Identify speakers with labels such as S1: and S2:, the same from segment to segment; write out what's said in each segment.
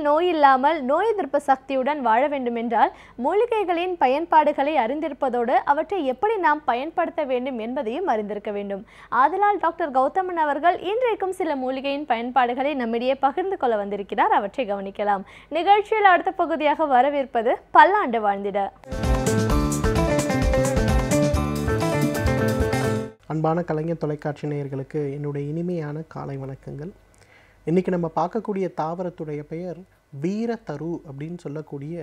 S1: நோய் இல்லாமல் நோய் எதிர்ப்பு சக்தியுடன் வாழ வேண்டுமென்றால் மூலிகைகளின் பயன்பாடுகளை அறிந்திருப்பதோடு அவற்றை எப்படி நாம் பயன்படுத்த வேண்டும் என்பதையும் அறிந்திருக்க வேண்டும். ஆதலால் டாக்டர் கௌதமன் அவர்கள் இன்றைக்கும் சில மூலிகையின் பயன்பாடுகளை நம்மிடையே பகிர்ந்து கொள்ள வந்திருக்கிறார். அவற்றை கவனிக்கலாம். நிகழ்ச்சியில் அடுத்த பகுதியாக வரவேற்பது பல்லாண்டு வாழ்ந்திட.
S2: அன்பான கலைஞர் தொலைக்காட்சி நேயர்களுக்கு என்னுடைய இனிமையான காலை வணக்கங்கள். இன்றைக்கி நம்ம பார்க்கக்கூடிய தாவரத்துடைய பெயர் வீரத்தரு அப்படின்னு சொல்லக்கூடிய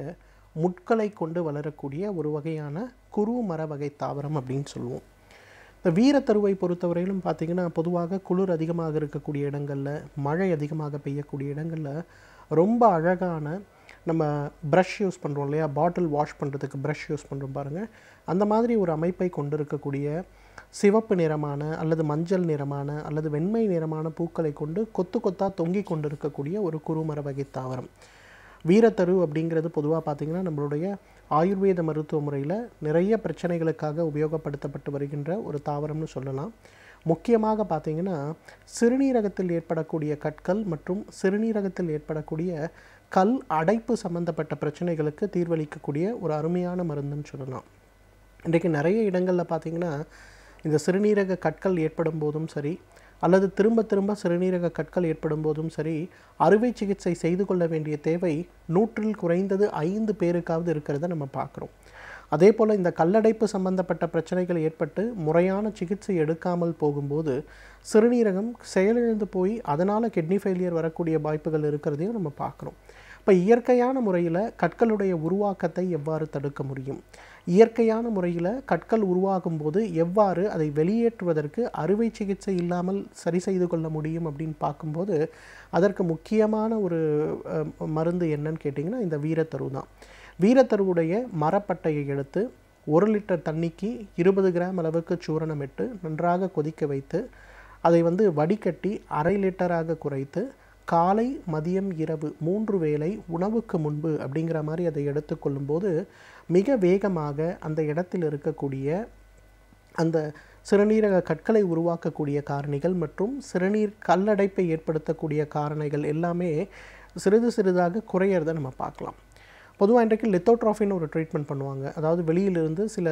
S2: முட்களை கொண்டு வளரக்கூடிய ஒரு வகையான குறு மர வகை தாவரம் அப்படின்னு சொல்லுவோம். இந்த வீரத்தருவை பொறுத்தவரையிலும் பார்த்திங்கன்னா பொதுவாக குளிர் அதிகமாக இருக்கக்கூடிய இடங்களில், மழை அதிகமாக பெய்யக்கூடிய இடங்களில் ரொம்ப அழகான நம்ம ப்ரஷ் யூஸ் பண்ணுறோம் இல்லையா, பாட்டில் வாஷ் பண்ணுறதுக்கு ப்ரஷ் யூஸ் பண்ணுறோம் பாருங்கள், அந்த மாதிரி ஒரு அமைப்பை கொண்டு இருக்கக்கூடிய சிவப்பு நிறமான அல்லது மஞ்சள் நிறமான அல்லது வெண்மை நிறமான பூக்களை கொண்டு கொத்து கொத்தாக தொங்கி கொண்டு இருக்கக்கூடிய ஒரு குறுமர வகை தாவரம் வீரத்தரு அப்படிங்கிறது. பொதுவாக பார்த்திங்கன்னா நம்மளுடைய ஆயுர்வேத மருத்துவ முறையில் நிறைய பிரச்சனைகளுக்காக உபயோகப்படுத்தப்பட்டு வருகின்ற ஒரு தாவரம்னு சொல்லலாம். முக்கியமாக பார்த்திங்கன்னா சிறுநீரகத்தில் ஏற்படக்கூடிய கற்கள் மற்றும் சிறுநீரகத்தில் ஏற்படக்கூடிய கல் அடைப்பு சம்பந்தப்பட்ட பிரச்சனைகளுக்கு தீர்வளிக்கக்கூடிய ஒரு அருமையான மருந்துன்னு சொல்லலாம். இன்றைக்கு நிறைய இடங்களில் பார்த்திங்கன்னா இந்த சிறுநீரக கற்கள் ஏற்படும் போதும் சரி, அல்லது திரும்ப திரும்ப சிறுநீரக கற்கள் ஏற்படும் போதும் சரி, அறுவை சிகிச்சை செய்து கொள்ள வேண்டிய தேவை 100 குறைந்தது 5 பேருக்காவது இருக்கிறத நம்ம பார்க்குறோம். அதே போல் இந்த கல்லடைப்பு சம்பந்தப்பட்ட பிரச்சனைகள் ஏற்பட்டு முறையான சிகிச்சை எடுக்காமல் போகும்போது சிறுநீரகம் செயலிழந்து போய் அதனால் கிட்னி ஃபெயிலியர் வரக்கூடிய வாய்ப்புகள் இருக்கிறதையும் நம்ம பார்க்குறோம். இப்போ இயற்கையான முறையில் கற்களுடைய உருவாக்கத்தை எவ்வாறு தடுக்க முடியும், இயற்கையான முறையில் கற்கள் உருவாகும் போது எவ்வாறு அதை வெளியேற்றுவதற்கு அறுவை சிகிச்சை இல்லாமல் சரி செய்து கொள்ள முடியும் அப்படின்னு பார்க்கும்போது அதற்கு முக்கியமான ஒரு மருந்து என்னன்னு கேட்டிங்கன்னா இந்த வீரத்தரு தான். வீரத்தருவுடைய மரப்பட்டையை எடுத்து 1 லிட்டர் தண்ணிக்கு 20 கிராம் அளவுக்கு சூரணமிட்டு நன்றாக கொதிக்க வைத்து அதை வடிகட்டி 1/2 லிட்டராக குறைத்து காலை மதியம் இரவு 3 வேளை உணவுக்கு முன்பு அப்படிங்கிற மாதிரி அதை எடுத்துக்கொள்ளும் போது மிக வேகமாக அந்த இடத்தில் இருக்கக்கூடிய அந்த சிறுநீரக கற்களை உருவாக்கக்கூடிய காரணிகள் மற்றும் சிறுநீர் கல்லடைப்பை ஏற்படுத்தக்கூடிய காரணிகள் எல்லாமே சிறிது சிறிதாக குறையிறதை நம்ம பார்க்கலாம். பொதுவாக இன்றைக்கு லித்தோட்ராஃபின்னு ஒரு ட்ரீட்மெண்ட் பண்ணுவாங்க. அதாவது வெளியிலிருந்து சில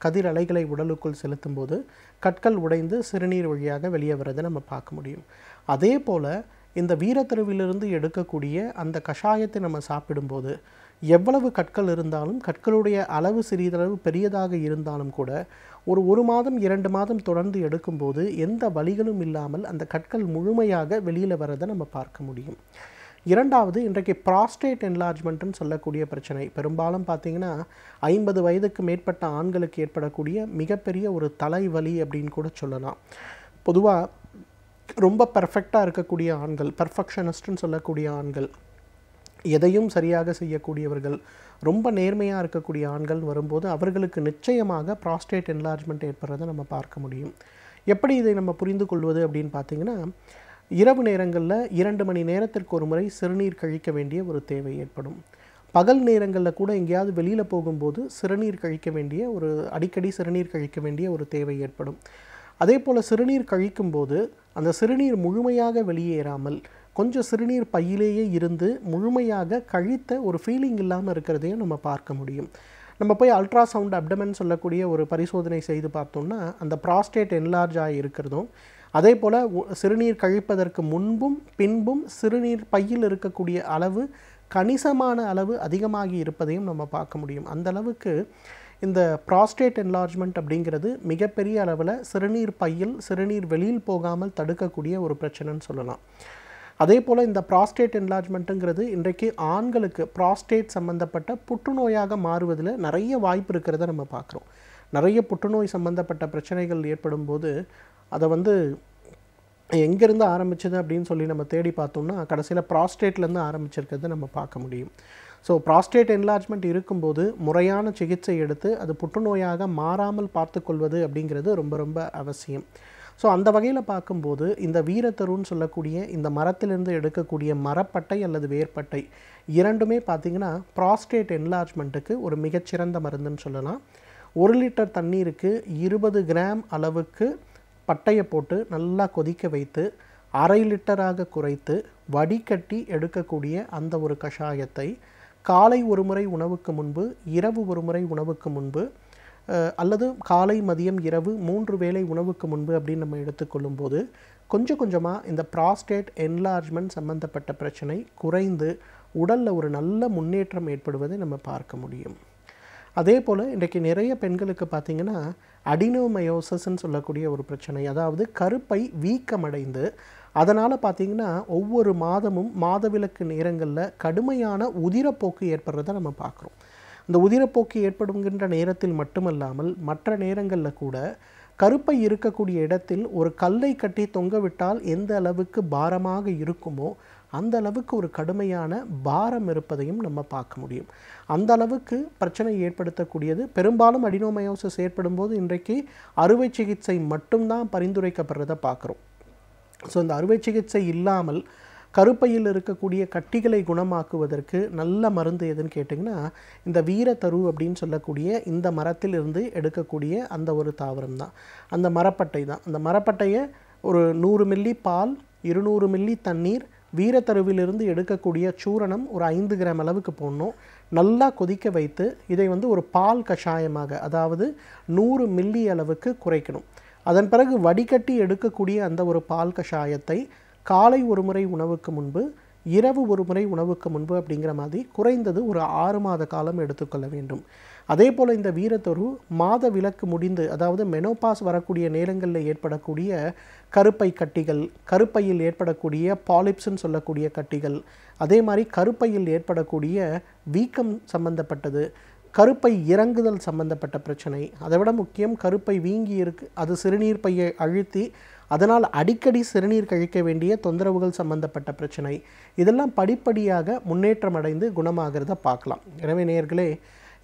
S2: கதிர் அலைகளை உடலுக்குள் செலுத்தும் போது கற்கள் உடைந்து சிறுநீர் வழியாக வெளியே வரதை நம்ம பார்க்க முடியும். அதே போல் இந்த வீரத்தருவிலிருந்து எடுக்கக்கூடிய அந்த கஷாயத்தை நம்ம சாப்பிடும்போது எவ்வளவு கற்கள் இருந்தாலும், கற்களுடைய அளவு சிறிதளவு பெரியதாக இருந்தாலும் கூட ஒரு மாதம் 2 மாதம் தொடர்ந்து எடுக்கும்போது எந்த வலிகளும் இல்லாமல் அந்த கற்கள் முழுமையாக வெளியில் வரதை நம்ம பார்க்க முடியும். இரண்டாவது, இன்றைக்கு ப்ராஸ்டேட் என்லார்ஜ்மெண்ட்டுன்னு சொல்லக்கூடிய பிரச்சனை பெரும்பாலும் பார்த்திங்கன்னா 50 வயதுக்கு மேற்பட்ட ஆண்களுக்கு ஏற்படக்கூடிய மிகப்பெரிய ஒரு தலைவலி அப்படின்னு கூட சொல்லலாம். பொதுவாக ரொம்ப பர்ஃபெக்டாக இருக்கக்கூடிய ஆண்கள், பர்ஃபெக்ஷனிஸ்ட்னு சொல்லக்கூடிய ஆண்கள், எதையும் சரியாக செய்யக்கூடியவர்கள், ரொம்ப நேர்மையாக இருக்கக்கூடிய ஆண்கள் வரும்போது அவர்களுக்கு நிச்சயமாக ப்ராஸ்டேட் என்லார்ஜ்மெண்ட் ஏற்படுறதை நம்ம பார்க்க முடியும். எப்படி இதை நம்ம புரிந்து கொள்வது அப்படின்னு பார்த்திங்கன்னா, இரவு நேரங்களில் 2 மணி நேரத்திற்கு ஒரு முறை சிறுநீர் கழிக்க வேண்டிய ஒரு தேவை ஏற்படும். பகல் நேரங்களில் கூட எங்கேயாவது வெளியில் போகும்போது சிறுநீர் கழிக்க வேண்டிய அடிக்கடி சிறுநீர் கழிக்க வேண்டிய ஒரு தேவை ஏற்படும். அதே போல் சிறுநீர் கழிக்கும்போது அந்த சிறுநீர் முழுமையாக வெளியேறாமல் கொஞ்சம் சிறுநீர் பையிலேயே இருந்து முழுமையாக கழித்த ஒரு ஃபீலிங் இல்லாமல் இருக்கிறதையும் நம்ம பார்க்க முடியும். நம்ம போய் அல்ட்ராசவுண்ட் அப்டமன் சொல்லக்கூடிய ஒரு பரிசோதனை செய்து பார்த்தோம்னா அந்த ப்ராஸ்டேட் என்லார்ஜ் ஆகி இருக்கிறதும், அதே போல் சிறுநீர் கழிப்பதற்கு முன்பும் பின்பும் சிறுநீர் பையில் இருக்கக்கூடிய அளவு கணிசமான அளவு அதிகமாகி இருப்பதையும் நம்ம பார்க்க முடியும். அந்த அளவுக்கு இந்த ப்ராஸ்டேட் என்லார்ஜ்மெண்ட் அப்படிங்கிறது மிகப்பெரிய அளவில் சிறுநீர் பையில் சிறுநீர் வெளியில் போகாமல் தடுக்கக்கூடிய ஒரு பிரச்சனைன்னு சொல்லலாம். அதே போல் இந்த ப்ராஸ்டேட் என்லார்ஜ்மெண்ட்டுங்கிறது இன்றைக்கு ஆண்களுக்கு ப்ராஸ்டேட் சம்மந்தப்பட்ட புற்றுநோயாக மாறுவதில் நிறைய வாய்ப்பு இருக்கிறத நம்ம பார்க்குறோம். நிறைய புற்றுநோய் சம்மந்தப்பட்ட பிரச்சனைகள் ஏற்படும் போது அதை எங்கேருந்து ஆரம்பிச்சது அப்படின்னு சொல்லி நம்ம தேடி பார்த்தோம்னா கடைசியில் ப்ராஸ்டேட்லேருந்து ஆரம்பிச்சிருக்கிறத நம்ம பார்க்க முடியும். ஸோ ப்ராஸ்டேட் என்லார்ஜ்மெண்ட் இருக்கும்போது முறையான சிகிச்சை எடுத்து அது புற்றுநோயாக மாறாமல் பார்த்துக்கொள்வது அப்படிங்கிறது ரொம்ப ரொம்ப அவசியம். ஸோ அந்த வகையில் பார்க்கும்போது இந்த வீரத்தருன்னு சொல்லக்கூடிய இந்த மரத்திலிருந்து எடுக்கக்கூடிய மரப்பட்டை அல்லது வேர்ப்பட்டை இரண்டுமே பார்த்திங்கன்னா ப்ராஸ்டேட் என்லார்ஜ்மெண்ட்டுக்கு ஒரு மிகச்சிறந்த மருந்துன்னு சொல்லலாம். 1 லிட்டர் தண்ணீருக்கு 20 கிராம் அளவுக்கு பட்டையை போட்டு நல்லா கொதிக்க வைத்து 1/2 லிட்டராக குறைத்து வடிகட்டி எடுக்கக்கூடிய அந்த ஒரு கஷாயத்தை காலை ஒரு முறை உணவுக்கு முன்பு, இரவு ஒரு முறை உணவுக்கு முன்பு, அல்லது காலை மதியம் இரவு 3 வேளை உணவுக்கு முன்பு அப்படின்னு நம்ம எடுத்துக்கொள்ளும்போது கொஞ்சம் கொஞ்சமாக இந்த ப்ராஸ்டேட் என்லார்ஜ்மெண்ட் சம்பந்தப்பட்ட பிரச்சனை குறைந்து உடலில் ஒரு நல்ல முன்னேற்றம் ஏற்படுவதை நம்ம பார்க்க முடியும். அதே போல் இன்றைக்கு நிறைய பெண்களுக்கு பார்த்திங்கன்னா அடினோமயோசிஸ்ன்னு சொல்லக்கூடிய ஒரு பிரச்சனை, அதாவது கருப்பை வீக்கமடைந்து அதனால் பார்த்திங்கன்னா ஒவ்வொரு மாதமும் மாதவிலக்கு நேரங்களில் கடுமையான உதிரப்போக்கு ஏற்படுறதை நம்ம பார்க்குறோம். இந்த உதிரப்போக்கு ஏற்படுகின்ற நேரத்தில் மட்டுமல்லாமல் மற்ற நேரங்களில் கூட கருப்பை இருக்கக்கூடிய இடத்தில் ஒரு கல்லை கட்டி தொங்கவிட்டால் எந்த அளவுக்கு பாரமாக இருக்குமோ அந்த அளவுக்கு ஒரு கடுமையான பாரம் இருப்பதையும் நம்ம பார்க்க முடியும். அந்த அளவுக்கு பிரச்சனை ஏற்படுத்தக்கூடியது. பெரும்பாலும் அடினோமயோசிஸ் ஏற்படும் போது இன்றைக்கு அறுவை சிகிச்சை மட்டும்தான் பரிந்துரைக்கப்படுறதை பார்க்குறோம். ஸோ இந்த அறுவை சிகிச்சை இல்லாமல் கருப்பையில் இருக்கக்கூடிய கட்டிகளை குணமாக்குவதற்கு நல்ல மருந்து எதுன்னு கேட்டிங்கன்னா இந்த வீரத்தரு அப்படின்னு சொல்லக்கூடிய இந்த மரத்தில் இருந்து எடுக்கக்கூடிய அந்த ஒரு தாவரம் தான், அந்த மரப்பட்டை தான். அந்த மரப்பட்டையை ஒரு 100 மில்லி பால், 200 மில்லி தண்ணீர், வீரத்தருவிலிருந்து எடுக்கக்கூடிய சூரணம் ஒரு 5 கிராம் அளவுக்கு போடணும். நல்லா கொதிக்க வைத்து இதை ஒரு பால் கஷாயமாக, அதாவது 100 மில்லி அளவுக்கு குறைக்கணும். அதன் பிறகு வடிகட்டி எடுக்கக்கூடிய அந்த ஒரு பால் கஷாயத்தை காலை ஒரு முறை உணவுக்கு முன்பு, இரவு ஒரு முறை உணவுக்கு முன்பு அப்படிங்கிற மாதிரி குறைந்தது ஒரு 6 மாத காலம் எடுத்துக்கொள்ள வேண்டும். அதே போல் இந்த வீரத்தரு மாத விலக்கு முடிந்து, அதாவது மெனோபாஸ் வரக்கூடிய நேரங்களில் ஏற்படக்கூடிய கருப்பை கட்டிகள், கருப்பையில் ஏற்படக்கூடிய பாலிப்ஸ்ன்னு சொல்லக்கூடிய கட்டிகள், அதே மாதிரி கருப்பையில் ஏற்படக்கூடிய வீக்கம் சம்பந்தப்பட்டது, கருப்பை இறங்குதல் சம்பந்தப்பட்ட பிரச்சனை, அதை விட முக்கியம் கருப்பை வீங்கி இருக்குது, அது சிறுநீர் பையை அழுத்தி அதனால் அடிக்கடி சிறுநீர் கழிக்க வேண்டிய தொந்தரவுகள் சம்பந்தப்பட்ட பிரச்சனை, இதெல்லாம் படிப்படியாக முன்னேற்றம் அடைந்து குணமாகிறத பார்க்கலாம். எனவே நேயர்களே,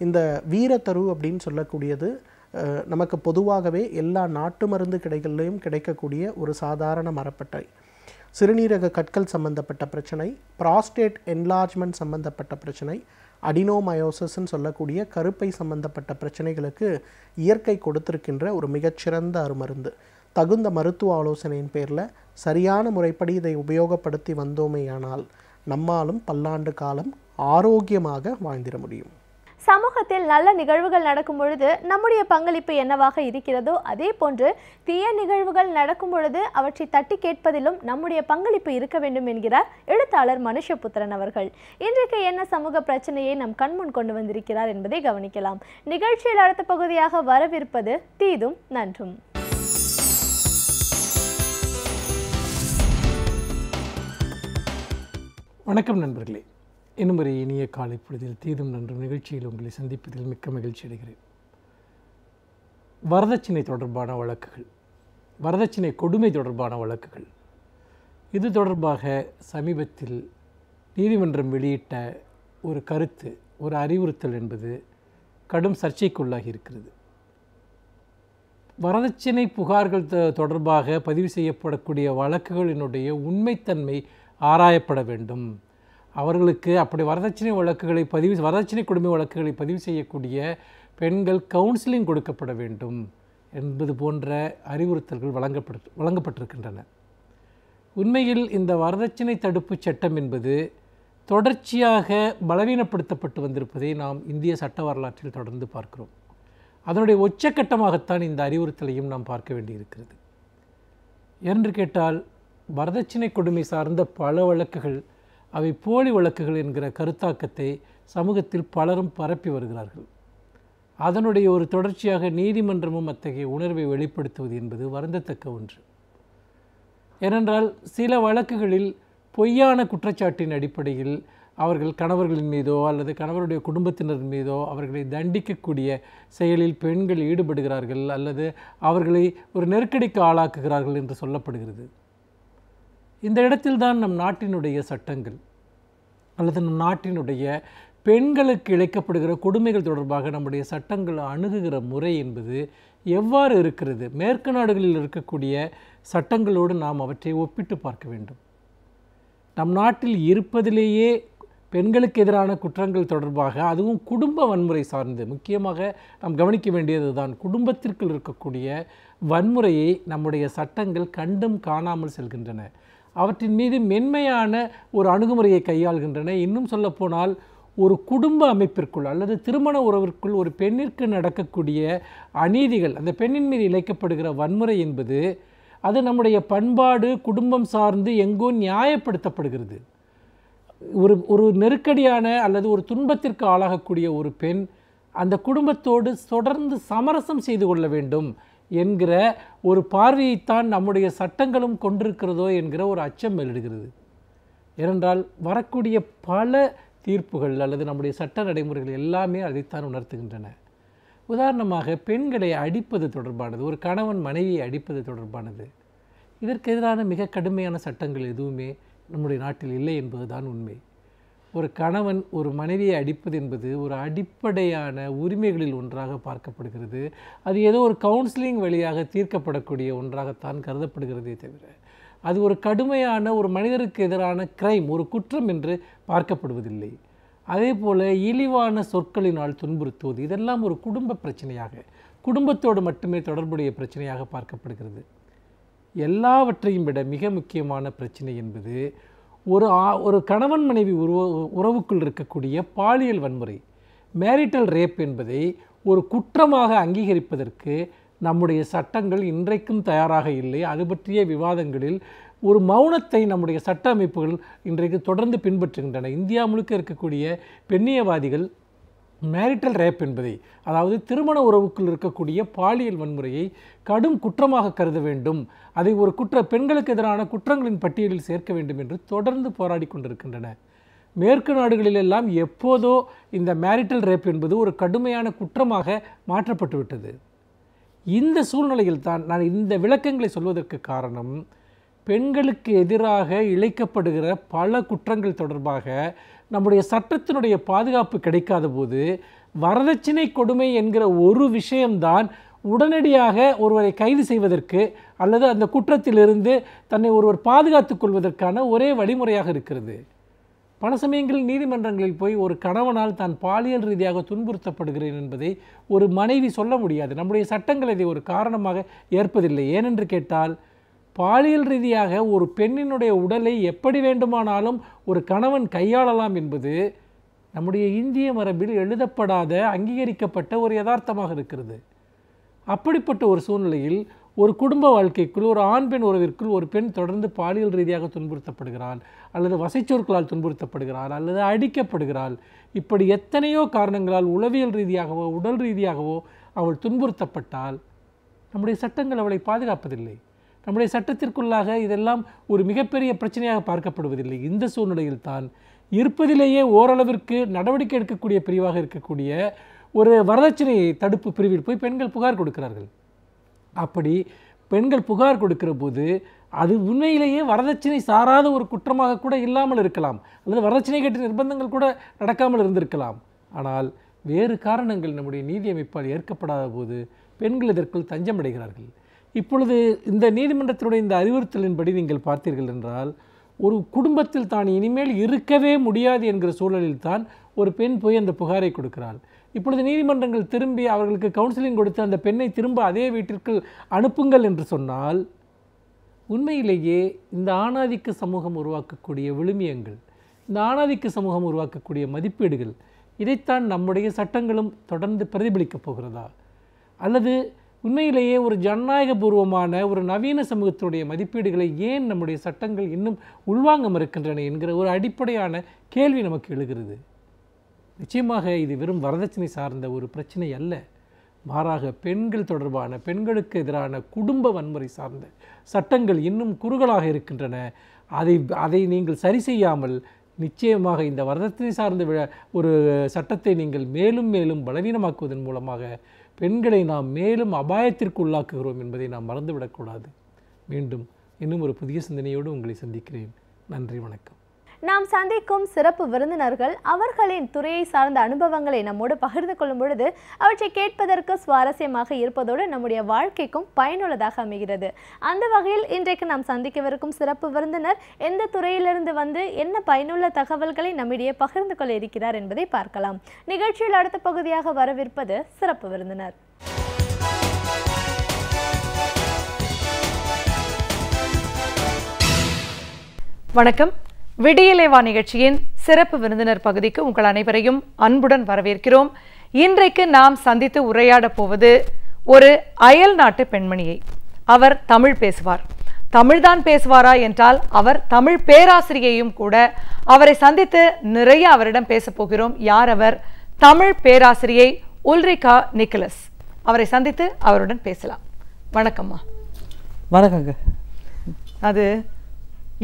S2: இந்த வீரத்தரு அப்படின்னு சொல்லக்கூடியது நமக்கு பொதுவாகவே எல்லா நாட்டு மருந்து கடைகள்லையும் கிடைக்கக்கூடிய ஒரு சாதாரண மரப்பட்டை. சிறுநீரக கற்கள் சம்பந்தப்பட்ட பிரச்சனை, ப்ராஸ்டேட் என்லார்ஜ்மெண்ட் சம்பந்தப்பட்ட பிரச்சனை, அடினோமயோசிஸ்ன்னு சொல்லக்கூடிய கருப்பை சம்பந்தப்பட்ட பிரச்சனைகளுக்கு இயற்கை கொடுத்திருக்கின்ற ஒரு மிகச்சிறந்த அருமருந்து. தகுந்த மருத்துவ ஆலோசனையின் பேரில் சரியான முறைப்படி இதை உபயோகப்படுத்தி வந்தோமேயானால் நம்மாலும் பல்லாண்டு காலம் ஆரோக்கியமாக வாழ்ந்திட முடியும்.
S1: சமூகத்தில் நல்ல நிகழ்வுகள் நடக்கும் பொழுது நம்முடைய பங்களிப்பு என்னவாக இருக்கிறதோ அதே போன்று தீய நிகழ்வுகள் நடக்கும் பொழுது அவற்றை தட்டி கேட்பதிலும் நம்முடைய பங்களிப்பு இருக்க வேண்டும் என்கிறார் எழுத்தாளர் மனுஷபுத்திரன் அவர்கள். இன்றைக்கு என்ன சமூக பிரச்சனையை நம் கண்முன் கொண்டு வந்திருக்கிறார் என்பதை கவனிக்கலாம். நிகழ்ச்சியில் அடுத்த பகுதியாக வரவிருப்பது தீதும் நன்றும்.
S3: வணக்கம் நண்பர்களே, இன்னும் ஒரு இனிய காலை பொழுதில் தீதும் நன்றும் நிகழ்ச்சியில் உங்களை சந்திப்பதில் மிக்க மகிழ்ச்சி அடைகிறேன். வரதட்சணை தொடர்பான வழக்குகள், வரதட்சணை கொடுமை தொடர்பான வழக்குகள், இது தொடர்பாக சமீபத்தில் நீதிமன்றம் வெளியிட்ட ஒரு கருத்து, ஒரு அறிவுறுத்தல் என்பது கடும் சர்ச்சைக்குள்ளாகி இருக்கிறது. வரதட்சணை புகார்கள் தொடர்பாக பதிவு செய்யப்படக்கூடிய வழக்குகளினுடைய உண்மைத்தன்மை ஆராயப்பட வேண்டும். அவர்களுக்கு அப்படி வரதட்சணை வழக்குகளை வரதட்சணை கொடுமை வழக்குகளை பதிவு செய்யக்கூடிய பெண்கள் கவுன்சிலிங் கொடுக்கப்பட வேண்டும் என்பது போன்ற அறிவுறுத்தல்கள் வழங்கப்பட்டிருக்கின்றன. உண்மையில் இந்த வரதட்சணை தடுப்பு சட்டம் என்பது தொடர்ச்சியாக பலவீனப்படுத்தப்பட்டு வந்திருப்பதை நாம் இந்திய சட்ட வரலாற்றில் தொடர்ந்து பார்க்கிறோம். அதனுடைய உச்சக்கட்டமாகத்தான் இந்த அறிவுறுத்தலையும் நாம் பார்க்க வேண்டியிருக்கிறது. என்று கேட்டால், வரதட்சணை கொடுமை சார்ந்த பல வழக்குகள் அவை போலி வழக்குகள் என்கிற கருத்தாக்கத்தை சமூகத்தில் பலரும் பரப்பி வருகிறார்கள். அதனுடைய ஒரு தொடர்ச்சியாக நீதிமன்றமும் அத்தகைய உணர்வை வெளிப்படுத்துவது என்பது வருந்தத்தக்க ஒன்று. ஏனென்றால் சில வழக்குகளில் பொய்யான குற்றச்சாட்டின் அடிப்படையில் அவர்கள் கணவர்களின் மீதோ அல்லது கணவருடைய குடும்பத்தினர் மீதோ அவர்களை தண்டிக்கக்கூடிய செயலில் பெண்கள் ஈடுபடுகிறார்கள் அல்லது அவர்களை ஒரு நெருக்கடிக்கு ஆளாக்குகிறார்கள் என்று சொல்லப்படுகிறது. இந்த இடத்தில்தான் நம் நாட்டினுடைய சட்டங்கள் அல்லது நம் நாட்டினுடைய பெண்களுக்கு இழைக்கப்படுகிற கொடுமைகள் தொடர்பாக நம்முடைய சட்டங்கள் அணுகுகிற முறை என்பது எவ்வாறு இருக்கிறது, மேற்கு நாடுகளில் இருக்கக்கூடிய சட்டங்களோடு நாம் அவற்றை ஒப்பிட்டு பார்க்க வேண்டும். நம் நாட்டில் இருப்பதிலேயே பெண்களுக்கு எதிரான குற்றங்கள் தொடர்பாக, அதுவும் குடும்ப வன்முறை சார்ந்து, முக்கியமாக நாம் கவனிக்க வேண்டியது தான் குடும்பத்திற்குள் இருக்கக்கூடிய வன்முறையை நம்முடைய சட்டங்கள் கண்டும் காணாமல் செல்கின்றன. அவற்றின் மீது மென்மையான ஒரு அணுகுமுறையை கையாள்கின்றன. இன்னும் சொல்லப்போனால் ஒரு குடும்ப அமைப்பிற்குள் அல்லது திருமண உறவிற்குள் ஒரு பெண்ணிற்கு நடக்கக்கூடிய அநீதிகள், அந்த பெண்ணின் மீது இழைக்கப்படுகிற வன்முறை என்பது அது நம்முடைய பண்பாடு குடும்பம் சார்ந்து எங்கோ நியாயப்படுத்தப்படுகிறது. ஒரு நெருக்கடியான அல்லது ஒரு துன்பத்திற்கு ஆளாகக்கூடிய ஒரு பெண் அந்த குடும்பத்தோடு தொடர்ந்து சமரசம் செய்து கொள்ள வேண்டும் என்கிற ஒரு பார்வையைத்தான் நம்முடைய சட்டங்களும் கொண்டிருக்கிறதோ என்கிற ஒரு அச்சம் மேலிடுகிறது. ஏனென்றால் வரக்கூடிய பல தீர்ப்புகள் அல்லது நம்முடைய சட்ட நடைமுறைகள் எல்லாமே அதைத்தான் உணர்த்துகின்றன. உதாரணமாக பெண்களை அடிப்பது தொடர்பானது, ஒரு கணவன் மனைவியை அடிப்பது தொடர்பானது, இதற்கு எதிரான மிக கடுமையான சட்டங்கள் எதுவுமே நம்முடைய நாட்டில் இல்லை என்பதுதான் உண்மை. ஒரு கணவன் ஒரு மனைவியை அடிப்பது என்பது ஒரு அடிப்படையான உரிமைகளில் ஒன்றாக பார்க்கப்படுகிறது. அது ஏதோ ஒரு கவுன்சிலிங் வழியாக தீர்க்கப்படக்கூடிய ஒன்றாகத்தான் கருதப்படுகிறதே தவிர அது ஒரு கடுமையான ஒரு மனிதருக்கு எதிரான கிரைம், ஒரு குற்றம் என்று பார்க்கப்படுவதில்லை. அதே போல் இழிவான சொற்களினால் துன்புறுத்துவது, இதெல்லாம் ஒரு குடும்ப பிரச்சனையாக, குடும்பத்தோடு மட்டுமே தொடர்புடைய பிரச்சனையாக பார்க்கப்படுகிறது. எல்லாவற்றையும் விட மிக முக்கியமான பிரச்சனை என்பது ஒரு கணவன் மனைவி உறவுக்குள் இருக்கக்கூடிய பாலியல் வன்முறை, மேரிட்டல் ரேப் என்பதை ஒரு குற்றமாக அங்கீகரிப்பதற்கு நம்முடைய சட்டங்கள் இன்றைக்கும் தயாராக இல்லை. அது பற்றிய விவாதங்களில் ஒரு மௌனத்தை நம்முடைய சட்ட அமைப்புகள் இன்றைக்கு தொடர்ந்து பின்பற்றுகின்றன. இந்தியா முழுக்க இருக்கக்கூடிய பெண்ணியவாதிகள் மேரிட்டல் ரேப் என்பதை, அதாவது திருமண உறவுக்குள் இருக்கக்கூடிய பாலியல் வன்முறையை கடும் குற்றமாக கருத வேண்டும், அதை ஒரு பெண்களுக்கு எதிரான குற்றங்களின் பட்டியலில் சேர்க்க வேண்டும் என்று தொடர்ந்து போராடி கொண்டிருக்கின்றன. மேற்கு நாடுகளிலெல்லாம் எப்போதோ இந்த மேரிட்டல் ரேப் என்பது ஒரு கடுமையான குற்றமாக மாற்றப்பட்டுவிட்டது. இந்த சூழ்நிலையில் தான் நான் இந்த விளக்கங்களை சொல்வதற்கு காரணம், பெண்களுக்கு எதிராக இழைக்கப்படுகிற பல குற்றங்கள் தொடர்பாக நம்முடைய சட்டத்தினுடைய பாதுகாப்பு கிடைக்காத போது வரதட்சணை கொடுமை என்கிற ஒரு விஷயம்தான் உடனடியாக ஒருவரை கைது செய்வதற்கு அல்லது அந்த குற்றத்திலிருந்து தன்னை ஒருவர் பாதுகாத்துக் கொள்வதற்கான ஒரே வழிமுறையாக இருக்கிறது. பல சமயங்களில் நீதிமன்றங்களில் போய் ஒரு கணவனால் தான் பாலியல் ரீதியாக துன்புறுத்தப்படுகிறேன் என்பதை ஒரு மனைவி சொல்ல முடியாது. நம்முடைய சட்டங்கள் இதை ஒரு காரணமாக ஏற்பதில்லை. ஏனென்று கேட்டால், பாலியல் ரீதியாக ஒரு பெண்ணினுடைய உடலை எப்படி வேண்டுமானாலும் ஒரு கணவன் கையாளலாம் என்பது நம்முடைய இந்திய மரபில் எழுதப்படாத அங்கீகரிக்கப்பட்ட ஒரு யதார்த்தமாக இருக்கிறது. அப்படிப்பட்ட ஒரு சூழ்நிலையில் ஒரு குடும்ப வாழ்க்கைக்குள் ஒரு ஆண் பெண் உறவிற்குள் ஒரு பெண் தொடர்ந்து பாலியல் ரீதியாக துன்புறுத்தப்படுகிறாள் அல்லது வசைச்சொற்களால் துன்புறுத்தப்படுகிறாள் அல்லது அடிக்கப்படுகிறாள். இப்படி எத்தனையோ காரணங்களால் உளவியல் ரீதியாகவோ உடல் ரீதியாகவோ அவள் துன்புறுத்தப்பட்டால் நம்முடைய சட்டங்கள் அவளை பாதுகாப்பதில்லை. நம்முடைய சட்டத்திற்குள்ளாக இதெல்லாம் ஒரு மிகப்பெரிய பிரச்சனையாக பார்க்கப்படுவதில்லை. இந்த சூழ்நிலையில் தான் இருப்பதிலேயே ஓரளவிற்கு நடவடிக்கை எடுக்கக்கூடிய பிரிவாக இருக்கக்கூடிய ஒரு வரதட்சணை தடுப்பு பிரிவில் போய் பெண்கள் புகார் கொடுக்கிறார்கள். அப்படி பெண்கள் புகார் கொடுக்கிற போது அது உண்மையிலேயே வரதட்சணை சாராத ஒரு குற்றமாக கூட இல்லாமல் இருக்கலாம், அல்லது வரதட்சணை கேட்ட நிர்பந்தங்கள் கூட நடக்காமல் இருந்திருக்கலாம். ஆனால் வேறு காரணங்கள் நம்முடைய நீதி அமைப்பால் ஏற்கப்படாத போது பெண்கள் இதற்குள் தஞ்சமடைகிறார்கள். இப்பொழுது இந்த நீதிமன்றத்தினுடைய இந்த அறிவுறுத்தலின்படி நீங்கள் பார்த்தீர்கள் என்றால், ஒரு குடும்பத்தில் தான் இனிமேல் இருக்கவே முடியாது என்கிற சூழலில் தான் ஒரு பெண் போய் அந்த புகாரை கொடுக்கிறாள். இப்பொழுது நீதிமன்றங்கள் திரும்பி அவர்களுக்கு கவுன்சிலிங் கொடுத்து அந்த பெண்ணை திரும்ப அதே வீட்டிற்கு அனுப்புங்கள் என்று சொன்னால், உண்மையிலேயே இந்த ஆணாதிக்க சமூகம் உருவாக்கக்கூடிய விழுமியங்கள், இந்த ஆணாதிக்க சமூகம் உருவாக்கக்கூடிய மதிப்பீடுகள், இதைத்தான் நம்முடைய சட்டங்களும் தொடர்ந்து பிரதிபலிக்கப் போகிறதா? அல்லது உண்மையிலேயே ஒரு ஜனநாயக பூர்வமான ஒரு நவீன சமூகத்தினுடைய மதிப்பீடுகளை ஏன் நம்முடைய சட்டங்கள் இன்னும் உள்வாங்க மறுக்கின்றன என்கிற ஒரு அடிப்படையான கேள்வி நமக்கு எழுகிறது. நிச்சயமாக இது வெறும் வரதட்சணை சார்ந்த ஒரு பிரச்சனை அல்ல. மாறாக பெண்கள் தொடர்பான, பெண்களுக்கு எதிரான குடும்ப வன்முறை சார்ந்த சட்டங்கள் இன்னும் குறுகலாக இருக்கின்றன. அதை நீங்கள் சரி செய்யாமல் நிச்சயமாக இந்த வரதட்சணை சார்ந்த ஒரு சட்டத்தை நீங்கள் மேலும் மேலும் பலவீனமாக்குவதன் மூலமாக பெண்களை நாம் மேலும் அபாயத்திற்கு உள்ளாக்குகிறோம் என்பதை நாம் மறந்துவிடக்கூடாது. மீண்டும் இன்னும் ஒரு புதிய சிந்தனையோடு உங்களை சந்திக்கிறேன். நன்றி, வணக்கம்.
S1: நாம் சந்திக்கும் சிறப்பு விருந்தினர்கள் அவர்களின் துறையை சார்ந்த அனுபவங்களை நம்மோடு பகிர்ந்து கொள்ளும் பொழுது அவற்றை கேட்பதற்கு சுவாரஸ்யமாக இருப்பதோடு நம்முடைய வாழ்க்கைக்கும் பயனுள்ளதாக அமைகிறது. அந்த வகையில் இன்றைக்கு நாம் சந்திக்கவிருக்கும் சிறப்பு விருந்தினர் எந்த துறையிலிருந்து வந்து என்ன பயனுள்ள தகவல்களை நம்மிடையே பகிர்ந்து கொள்ள இருக்கிறார் என்பதை பார்க்கலாம். நிகழ்ச்சியில் அடுத்த பகுதியாக வரவிருப்பது சிறப்பு விருந்தினர்.
S4: வணக்கம். விடியலேவா நிகழ்ச்சியின் சிறப்பு விருந்தினர் பகுதிக்கு உங்கள் அனைவரையும் அன்புடன் வரவேற்கிறோம். இன்றைக்கு நாம் சந்தித்து உரையாட போவது ஒரு அயல் நாட்டு பெண்மணியை. அவர் தமிழ் பேசுவார். தமிழ்தான் பேசுவாரா என்றால் அவர் தமிழ் பேராசிரியையும் கூட. அவரை சந்தித்து நிறைய அவரிடம் பேச போகிறோம். யார் அவர்? தமிழ் பேராசிரியை உல்ரிகா நிக்கலஸ். அவரை சந்தித்து அவருடன் பேசலாம். வணக்கம்மா.
S5: வணக்கங்க.
S4: அது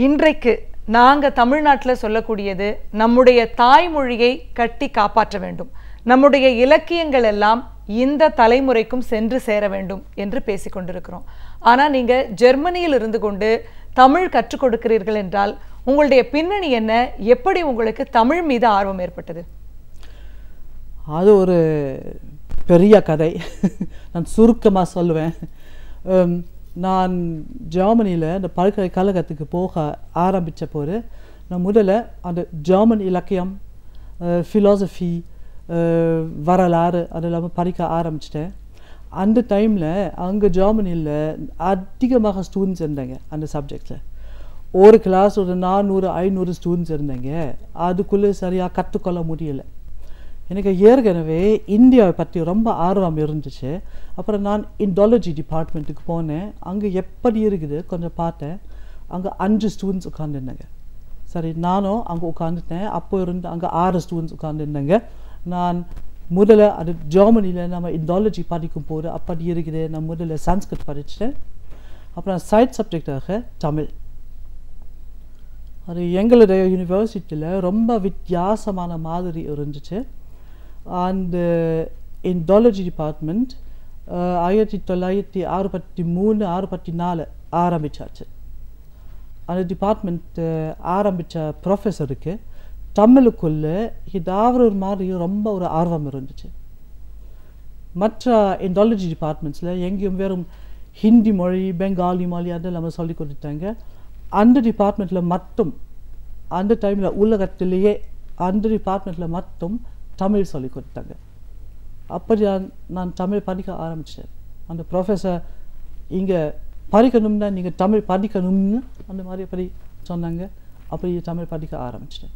S4: இன்றைக்கு நாங்கள் தமிழ்நாட்டில் சொல்லக்கூடியது நம்முடைய தாய்மொழியை கட்டி காப்பாற்ற வேண்டும், நம்முடைய இலக்கியங்கள் எல்லாம் இந்த தலைமுறைக்கும் சென்று சேர வேண்டும் என்று பேசிக்கொண்டிருக்கிறோம். ஆனால் நீங்கள் ஜெர்மனியில் இருந்து கொண்டு தமிழ் கற்றுக் கொடுக்கிறீர்கள் என்றால் உங்களுடைய பின்னணி என்ன? எப்படி உங்களுக்கு தமிழ் மீது ஆர்வம் ஏற்பட்டது?
S5: அது ஒரு பெரிய கதை. நான் சுருக்கமாக சொல்லுவேன். நான் ஜெர்மனியில் இந்த பல்கலைக்கழகத்துக்கு போக ஆரம்பித்த போது நான் முதல்ல அந்த ஜெர்மன் இலக்கியம், ஃபிலாசபி, வரலாறு அதெல்லாம் படிக்க ஆரம்பிச்சிட்டேன். அந்த டைமில் அங்கே ஜெர்மனியில் அதிகமாக ஸ்டூடெண்ட்ஸ் இருந்தாங்க. அந்த சப்ஜெக்டில் ஒரு கிளாஸ் ஒரு 400-500 ஸ்டூடெண்ட்ஸ் இருந்தாங்க. அதுக்குள்ளே சரியாக கற்றுக்கொள்ள முடியலை. எனக்கு ஏற்கனவே இந்தியாவை பற்றி ரொம்ப ஆர்வம் இருந்துச்சு. அப்புறம் நான் இண்டாலஜி டிபார்ட்மெண்ட்டுக்கு போனேன். அங்கே எப்படி இருக்குது கொஞ்சம் பார்த்தேன். அங்கே 5 ஸ்டூடெண்ட்ஸ் உட்காந்துருந்தாங்க. சரி, நானும் அங்கே உட்காந்துட்டேன். அப்போ இருந்து அங்கே 6 ஸ்டூடெண்ட்ஸ் உட்காந்துருந்தாங்க. நான் முதல்ல அது ஜெர்மனியில் நம்ம இண்டாலஜி படிக்கும் போது அப்படி இருக்குது. நான் முதல்ல சன்ஸ்கிரிட் படித்தேன். அப்புறம் சைட் சப்ஜெக்டாக தமிழ். அது எங்களுடைய யூனிவர்சிட்டியில் ரொம்ப வித்தியாசமான மாதிரி இருந்துச்சு. அந்த இண்டாலஜி டிபார்ட்மெண்ட் 1963-64 ஆரம்பித்தாச்சு. அந்த டிபார்ட்மெண்ட் ஆரம்பித்த ப்ரொஃபஸருக்கு தமிழுக்குள்ளே ஏதாவது ஒரு மாதிரி ரொம்ப ஒரு ஆர்வம் இருந்துச்சு. மற்ற இண்டாலஜி டிபார்ட்மெண்ட்ஸில் எங்கேயும் வெறும் ஹிந்தி மொழி, பெங்காலி மொழி அதெல்லாம் சொல்லி கொடுத்தாங்க. அந்த டிபார்ட்மெண்ட்டில் மட்டும் அந்த டைமில் உலகத்திலேயே அந்த டிபார்ட்மெண்ட்டில் மட்டும் தமிழ் சொல்லி கொடுத்தாங்க. அப்படி நான் தமிழ் படிக்க ஆரம்பித்தேன். அந்த ப்ரொஃபஸர் இங்கே படிக்கணும்னா நீங்கள் தமிழ் படிக்கணும்னு அந்த மாதிரி அப்படி சொன்னாங்க. அப்படி தமிழ் படிக்க ஆரம்பிச்சிட்டேன்.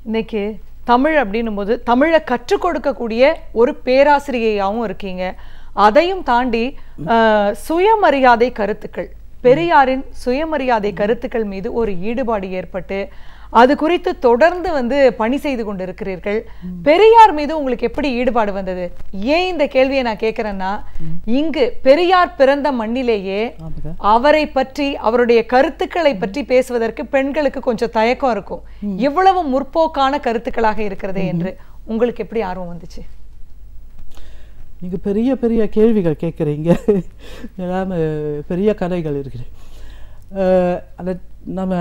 S4: இன்னைக்கு தமிழ் அப்படின்னும் போது தமிழை கற்றுக் கொடுக்கக்கூடிய ஒரு பேராசிரியையாகவும் இருக்கீங்க. அதையும் தாண்டி சுயமரியாதை கருத்துக்கள், பெரியாரின் சுயமரியாதை கருத்துக்கள் மீது ஒரு ஈடுபாடு ஏற்பட்டு அது குறித்து தொடர்ந்து பணி செய்து கொண்டு இருக்கிறீர்கள். பெரியார் மீது உங்களுக்கு எப்படி ஈடுபாடு வந்தது? ஏன் இந்த கேள்வியை நான் கேட்கிறேன்னா, இங்கு பெரியார் பிறந்த மண்ணிலேயே அவரை பற்றி, அவருடைய கருத்துக்களை பற்றி பேசுவதற்கு பெண்களுக்கு கொஞ்சம் தயக்கம் இருக்கும். இவ்வளவு முற்போக்கான கருத்துக்களாக இருக்கிறதே என்று உங்களுக்கு எப்படி ஆர்வம் வந்துச்சு?
S5: நீங்கள் பெரிய பெரிய கேள்விகள் கேட்குறீங்க. எல்லாம் பெரிய கதைகள் இருக்குது. அந்த நம்ம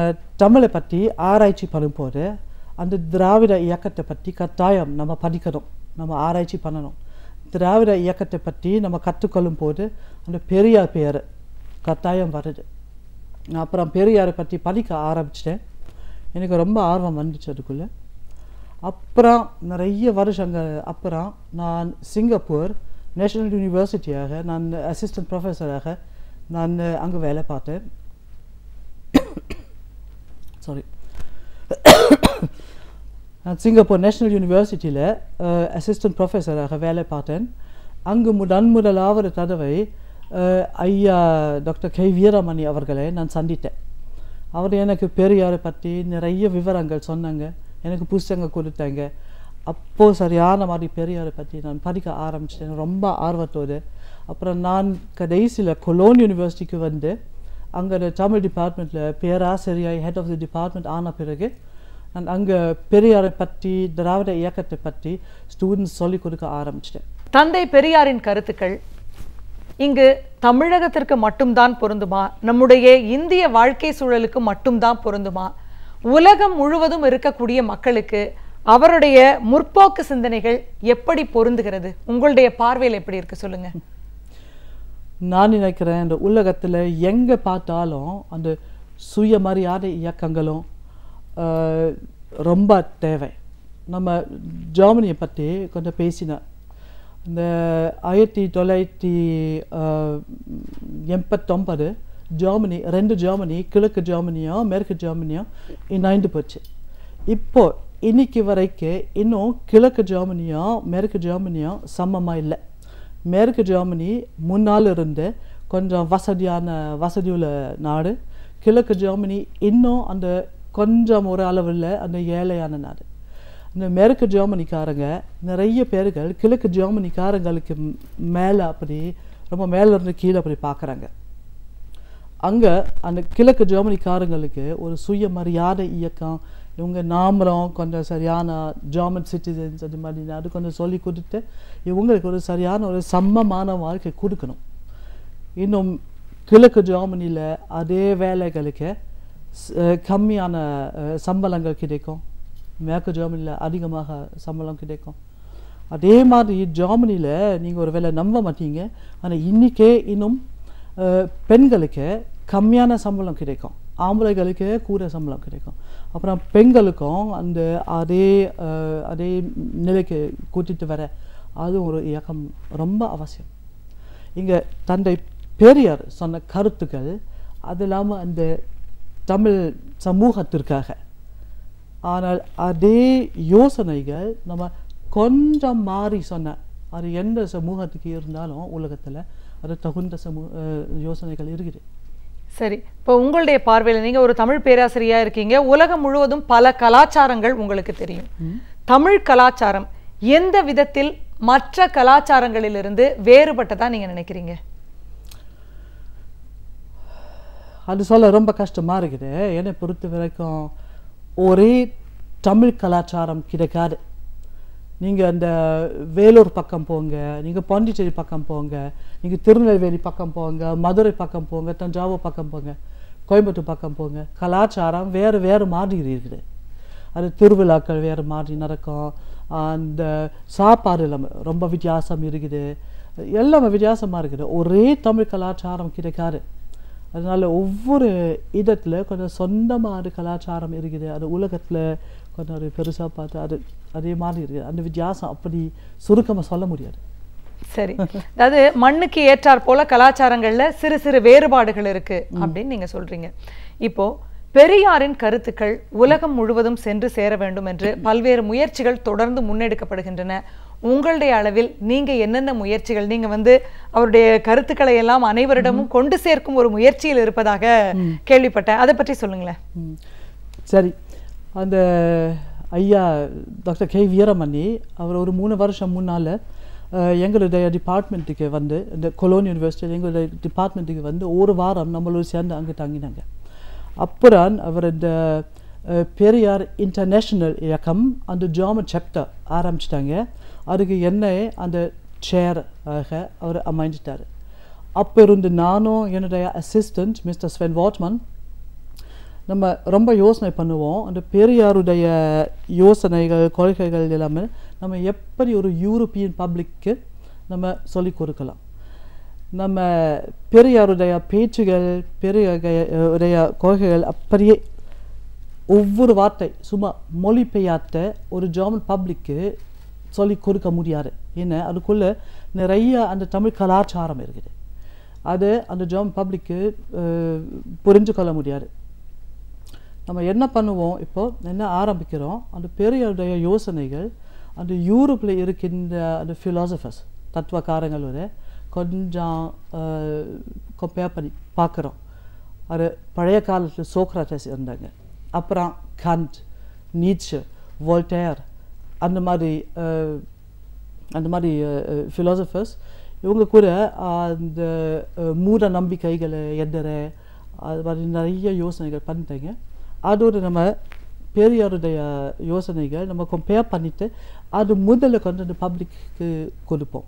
S5: தமிழை பற்றி ஆராய்ச்சி பண்ணும்போது அந்த திராவிட இயக்கத்தை பற்றி கட்டாயம் நம்ம படிக்கணும், நம்ம ஆராய்ச்சி பண்ணணும். திராவிட இயக்கத்தை பற்றி நம்ம கற்றுக்கொள்ளும் போது அந்த பெரியார் பெயர் கட்டாயம் வருது. நான் அப்புறம் பெரியாரை பற்றி படிக்க ஆரம்பிச்சிட்டேன். எனக்கு ரொம்ப ஆர்வம் வந்துச்சு அதுக்குள்ளே. அப்புறம் நிறைய வருஷங்கள் அப்புறம் நான் சிங்கப்பூர் நேஷனல் யூனிவர்சிட்டியாக நான் அசிஸ்டன்ட் ப்ரொஃபஸராக நான் அங்கே வேலை பார்த்தேன். சாரி, நான் சிங்கப்பூர் நேஷனல் யூனிவர்சிட்டியில் அசிஸ்டன்ட் ப்ரொஃபஸராக வேலை பார்த்தேன். அங்கு முதலாவது தடவை ஐயா டாக்டர் கே வீரமணி அவர்களை நான் சந்தித்தேன். அவர் எனக்கு பெரியாரை பற்றி நிறைய விவரங்கள் சொன்னாங்க, எனக்கு புஸ்தகம் கொடுத்தாங்க. அப்போது சரியான மாதிரி பெரியாரை பற்றி நான் படிக்க ஆரம்பிச்சிட்டேன் ரொம்ப ஆர்வத்தோடு. அப்புறம் நான் கடைசியில் கொலோன் யூனிவர்சிட்டிக்கு வந்து அங்கே தமிழ் டிபார்ட்மெண்ட்டில் பேராசிரியர் ஹெட் ஆஃப் தி டிபார்ட்மெண்ட் ஆன பிறகு நான் அங்கே பெரியாரை பற்றி, திராவிட இயக்கத்தை பற்றி ஸ்டூடெண்ட்ஸ் சொல்லிக் கொடுக்க ஆரம்பிச்சிட்டேன்.
S4: தந்தை பெரியாரின் கருத்துக்கள் இங்கு தமிழகத்திற்கு மட்டும்தான் பொருந்துமா? நம்முடைய இந்திய வாழ்க்கை சூழலுக்கு மட்டும்தான் பொருந்துமா? உலகம் முழுவதும் இருக்கக்கூடிய மக்களுக்கு அவருடைய முற்போக்கு சிந்தனைகள் எப்படி பொருந்துகிறது? உங்களுடைய பார்வையில் எப்படி இருக்கு சொல்லுங்க.
S5: நான் நினைக்கிறேன் இந்த உலகத்தில் எங்கே பார்த்தாலும் அந்த சுயமரியாதை இயக்கங்களும் ரொம்ப தேவை. நம்ம ஜெர்மனியை பற்றி கொஞ்சம் பேசினேன். இந்த 1989 ஜெர்மனி 2 ஜெர்மனி கிழக்கு ஜெர்மனியும் மேற்கு ஜெர்மனியும் இணைந்து போச்சு. இப்போ இன்னைக்கு வரைக்கும் இன்னும் கிழக்கு ஜெர்மனியும் மேற்கு ஜெர்மனியும் சமமாக இல்லை. மேற்கு ஜெர்மனி முன்னால் இருந்து கொஞ்சம் வசதியுள்ள நாடு. கிழக்கு ஜெர்மனி இன்னும் அந்த கொஞ்சம் ஒரு அளவில் அந்த ஏழையான நாடு. இந்த மேற்கு ஜெர்மனிக்காரங்க நிறைய பேர்கள் கிழக்கு ஜெர்மனிக்காரங்களுக்கு மேலே அப்படி ரொம்ப மேலே இருந்து கீழே அப்படி பார்க்குறாங்க. அங்கே அந்த கிழக்கு ஜெர்மனிக்காரங்களுக்கு ஒரு சுயமரியாதை இயக்கம், இவங்க நாமளும் கொஞ்சம் சரியான ஜெர்மன் சிட்டிசன்ஸ் அது மாதிரி அது கொஞ்சம் சொல்லி கொடுத்து இவங்களுக்கு ஒரு சரியான ஒரு சமமான வாழ்க்கை கொடுக்கணும். இன்னும் கிழக்கு ஜெர்மனியில் அதே வேலைகளுக்கு கம்மியான சம்பளங்கள் கிடைக்கும், மேற்கு ஜெர்மனியில் அதிகமாக சம்பளம் கிடைக்கும். அதே மாதிரி ஜெர்மனியில் நீங்கள் ஒரு வேலை நம்ப மாட்டீங்க, ஆனால் இன்றைக்கே இன்னும் பெண்களுக்கு கம்மியான சம்பளம் கிடைக்கும், ஆம்பளைகளுக்கு கூட சம்பளம் கிடைக்கும். அப்புறம் பெண்களுக்கும் அந்த அதே நிலைக்கு கூட்டிகிட்டு வர அது ஒரு இயக்கம் ரொம்ப அவசியம். இங்கே தந்தை பெரியார் சொன்ன கருத்துக்கள் அது இல்லாமல் அந்த தமிழ் சமூகத்திற்காக, ஆனால் அதே யோசனைகள் நம்ம கொஞ்சம் மாறி சொன்ன அது எந்த சமூகத்துக்கு இருந்தாலும் உலகத்தில் அது தகுந்த யோசனைகள் இருக்குது.
S4: சரி, இப்போ உங்களுடைய பார்வையில் நீங்கள் ஒரு தமிழ் பேராசிரியராக இருக்கீங்க, உலகம் முழுவதும் பல கலாச்சாரங்கள் உங்களுக்கு தெரியும். தமிழ் கலாச்சாரம் எந்த விதத்தில் மற்ற கலாச்சாரங்களிலிருந்து வேறுபட்டதா நீங்கள் நினைக்கிறீங்க?
S5: அது சொல்ல ரொம்ப கஷ்டமாக இருக்குது. என்னை பொறுத்த வரைக்கும் ஒரே தமிழ் கலாச்சாரம் கிடைக்காது. நீங்கள் அந்த வேலூர் பக்கம் போங்க, நீங்கள் பாண்டிச்சேரி பக்கம் போங்க, நீங்கள் திருநெல்வேலி பக்கம் போங்க, மதுரை பக்கம் போங்க, தஞ்சாவூர் பக்கம் போங்க, கோயம்புத்தூர் பக்கம் போங்க, கலாச்சாரம் வேறு மாதிரி இருக்குது. அது திருவிழாக்கள் வேறு மாதிரி நடக்கும், அந்த சாப்பாடு எல்லாமே ரொம்ப வித்தியாசம் இருக்குது, எல்லாமே வித்தியாசமாக இருக்குது. ஒரே தமிழ் கலாச்சாரம் கிடைக்காது. அதனால் ஒவ்வொரு இடத்துல கொஞ்சம் சொந்தமான கலாச்சாரம் இருக்குது. அது உலகத்தில் கொஞ்சம் ஒரு பெருசாக பார்த்து அதே மாதிரி இருக்குது. அந்த வித்தியாசம் அப்படி சுருக்கமாக சொல்ல முடியாது.
S4: சரி, அதாவது மண்ணுக்கு ஏற்றாற் போல கலாச்சாரங்கள்ல சிறு சிறு வேறுபாடுகள் இருக்கு அப்படின்னு நீங்க சொல்றீங்க. இப்போ பெரியாரின் கருத்துக்கள் உலகம் முழுவதும் சென்று சேர வேண்டும் என்று பல்வேறு முயற்சிகள் தொடர்ந்து முன்னெடுக்கப்படுகின்றன. உங்களுடைய அளவில் நீங்க என்னென்ன முயற்சிகள், நீங்க அவருடைய கருத்துக்களை எல்லாம் அனைவரிடமும் கொண்டு சேர்க்கும் ஒரு முயற்சியில் இருப்பதாக கேள்விப்பட்டேன், அதை பற்றி சொல்லுங்களேன்.
S5: சரி, அந்த ஐயா டாக்டர் கே வீரமணி அவர் ஒரு 3 வருஷம் முன்னால் எங்களுடைய டிபார்ட்மெண்ட்டுக்கு இந்த கொலோன் யூனிவர்சிட்டி எங்களுடைய டிபார்ட்மெண்ட்டுக்கு ஒரு வாரம் நம்மளோட சேர்ந்து அங்கே தங்கினாங்க. அப்புறம் அவர் இந்த பெரியார் இன்டர்நேஷ்னல் இயக்கம் அந்த ஜெர்மன் சாப்டர் ஆரம்பிச்சிட்டாங்க. அதுக்கு என்னை அந்த சேர் அவர் அமைஞ்சிட்டார். அப்போ இருந்து நானும் என்னுடைய அசிஸ்டண்ட் மிஸ்டர் ஸ்வென் வாட்மன் நம்ம ரொம்ப யோசனை பண்ணுவோம். அந்த பெரியாருடைய யோசனைகள் கொள்கைகள் எல்லாமே நம்ம எப்படி ஒரு யூரோப்பியன் பப்ளிக்கு நம்ம சொல்லிக் கொடுக்கலாம். நம்ம பெரியாருடைய பேச்சுகள் பெரியாருடைய கொள்கைகள் அப்படியே ஒவ்வொரு வார்த்தை சும்மா மொழிபெயர்த்த ஒரு ஜெர்மன் பப்ளிக்கு சொல்லிக் கொடுக்க முடியாது. ஏன்னா அதுக்குள்ளே நிறைய அந்த தமிழ் கலாச்சாரம் இருக்குது. அது அந்த ஜெர்மன் பப்ளிக்கு புரிஞ்சு கொள்ள முடியாது. நம்ம என்ன பண்ணுவோம், இப்போது என்ன ஆரம்பிக்கிறோம், அந்த பெரியாருடைய யோசனைகள் அந்த யூரோப்பில் இருக்கின்ற அந்த ஃபிலாசபர்ஸ் தத்துவக்காரங்களோட கொஞ்சம் கம்பேர் பண்ணி பார்க்குறோம். அது பழைய காலத்தில் சோக்ராட்டஸ் இருந்தாங்க, அப்புறம் கண்ட், நீட்சே, வோல்டேர், அந்த மாதிரி ஃபிலாசபர்ஸ் இவங்க கூட அந்த மூட நம்பிக்கைகளை எதிர அது மாதிரி நிறைய யோசனைகள் பண்ணிட்டாங்க. அதோடு நம்ம பெரியாருடைய யோசனைகள் நம்ம கம்பேர் பண்ணிவிட்டு அது முதல்ல கொண்டு அந்த பப்ளிக்கு கொடுப்போம்.